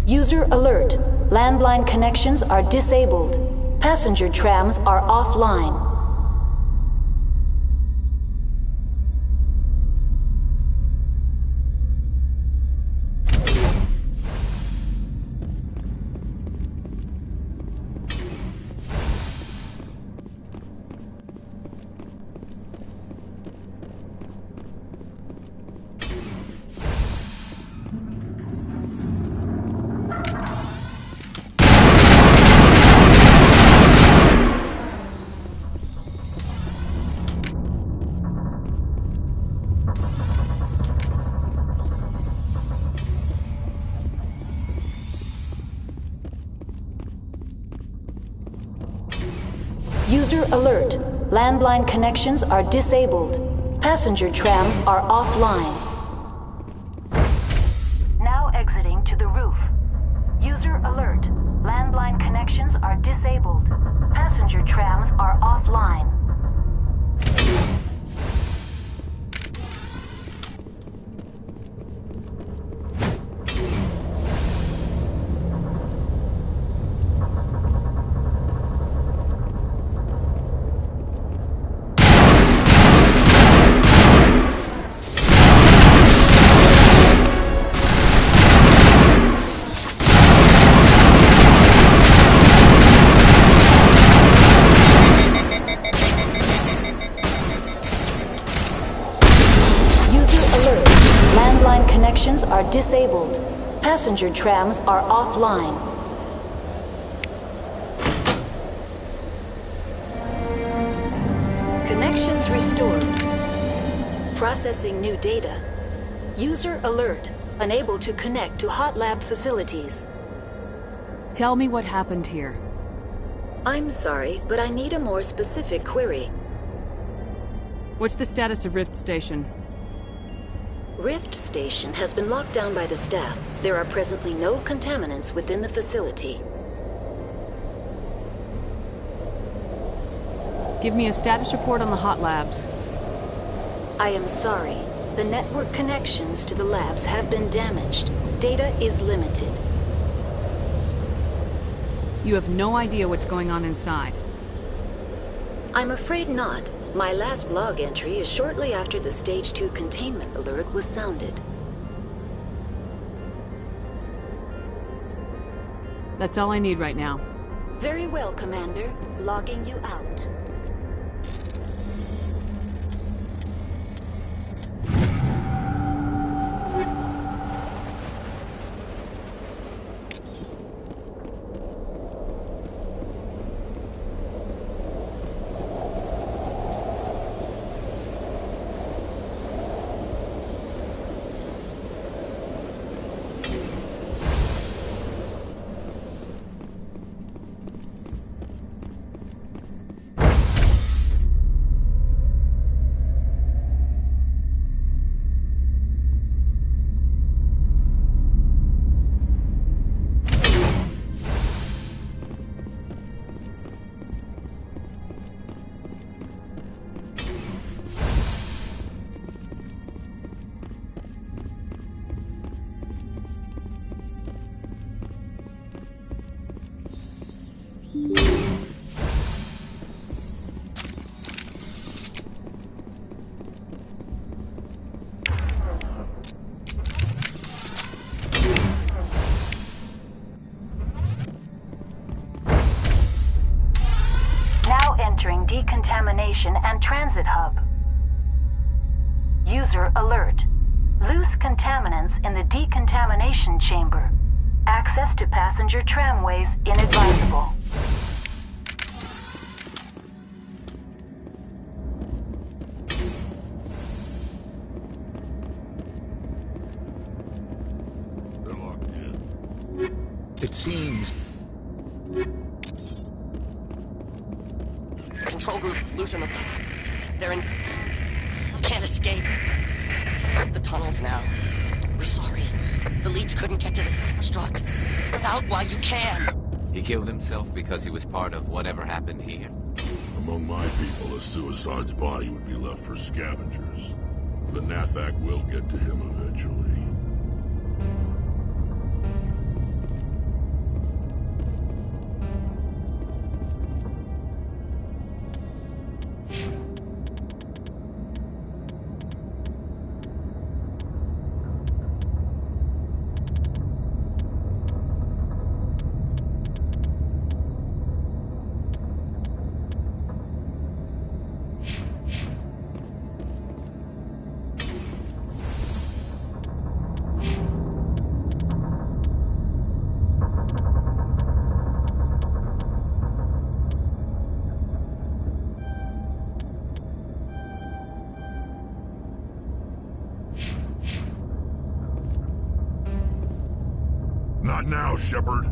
User alert. Landline connections are disabled. Passenger trams are offline. User alert. Landline connections are disabled. Passenger trams are offline. Now exiting to the roof. User alert. Landline connections are disabled. Passenger trams are offline. Connections are disabled. Passenger trams are offline. Connections restored. Processing new data. User alert. Unable to connect to hot lab facilities. Tell me what happened here. I'm sorry, but I need a more specific query. What's the status of Rift Station? Rift Station has been locked down by the staff. There are presently no contaminants within the facility. Give me a status report on the hot labs. I am sorry. The network connections to the labs have been damaged. Data is limited. You have no idea what's going on inside. I'm afraid not. My last log entry is shortly after the Stage 2 containment alert was sounded. That's all I need right now. Very well, Commander. Logging you out. Now entering decontamination and transit hub. User alert. Loose contaminants in the decontamination chamber. Access to passenger tramways inadvisable. They're locked in. It seems... Control group, loosen them. They're in... Can't escape. The tunnels now. We're sorry. The leads couldn't get to the struck. Out while you can. He killed himself because he was part of whatever happened here? Among my people, a suicide's body would be left for scavengers. The Nathak will get to him eventually. Not now, Shepard.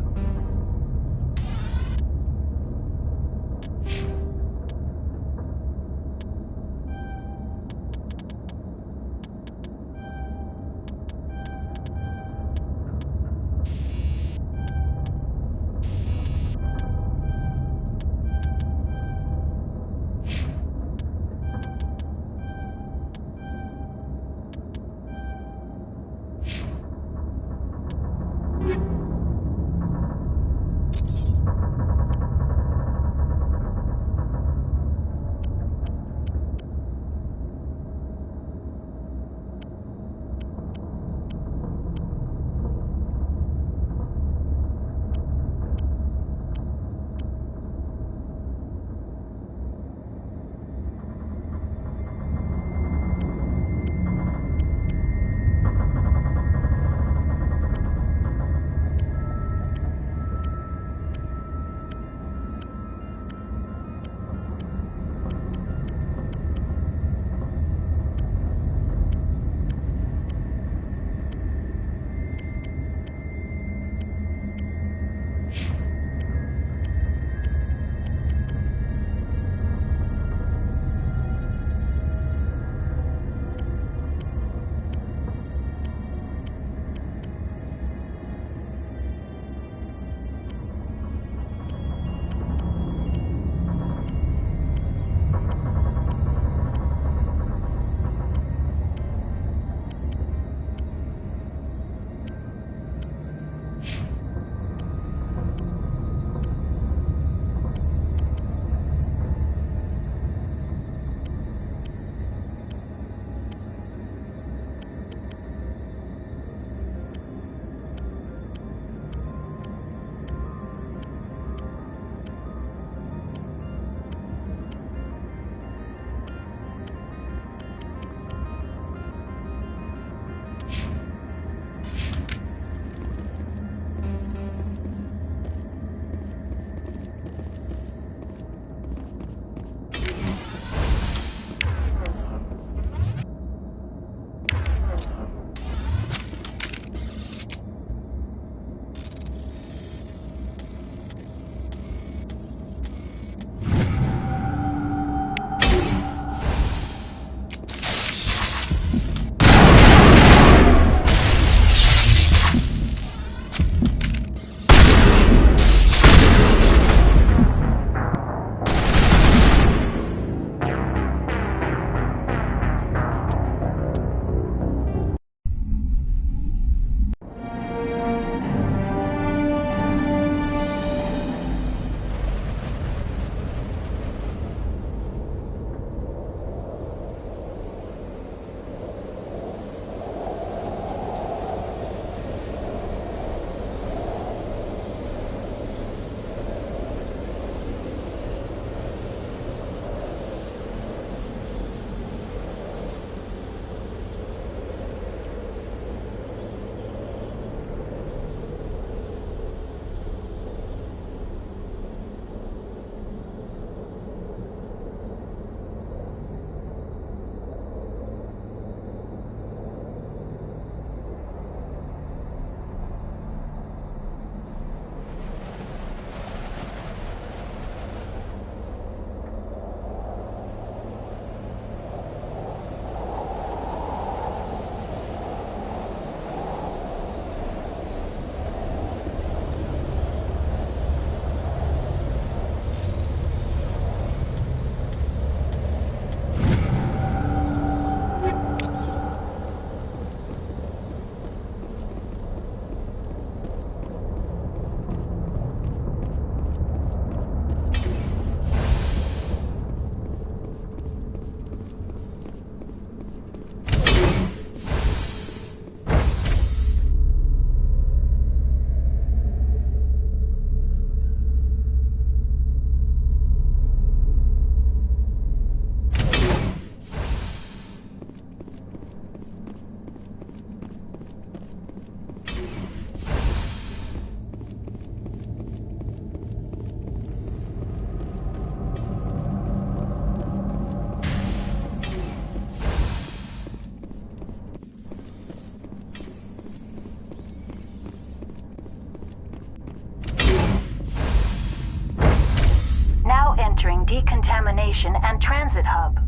Underground Transit Hub.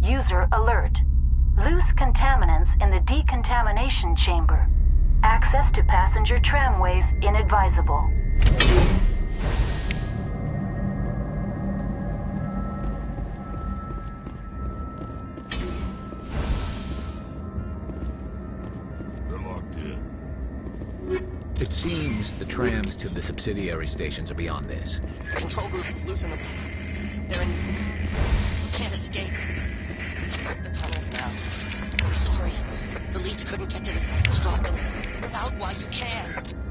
User alert. Loose contaminants in the decontamination chamber. Access to passenger tramways inadvisable. They're locked in. It seems the trams to the subsidiary stations are beyond this. Control group loose in the... They're in... Can't escape. The tunnels now. We're sorry. The leads couldn't get to the struck. Out while you can.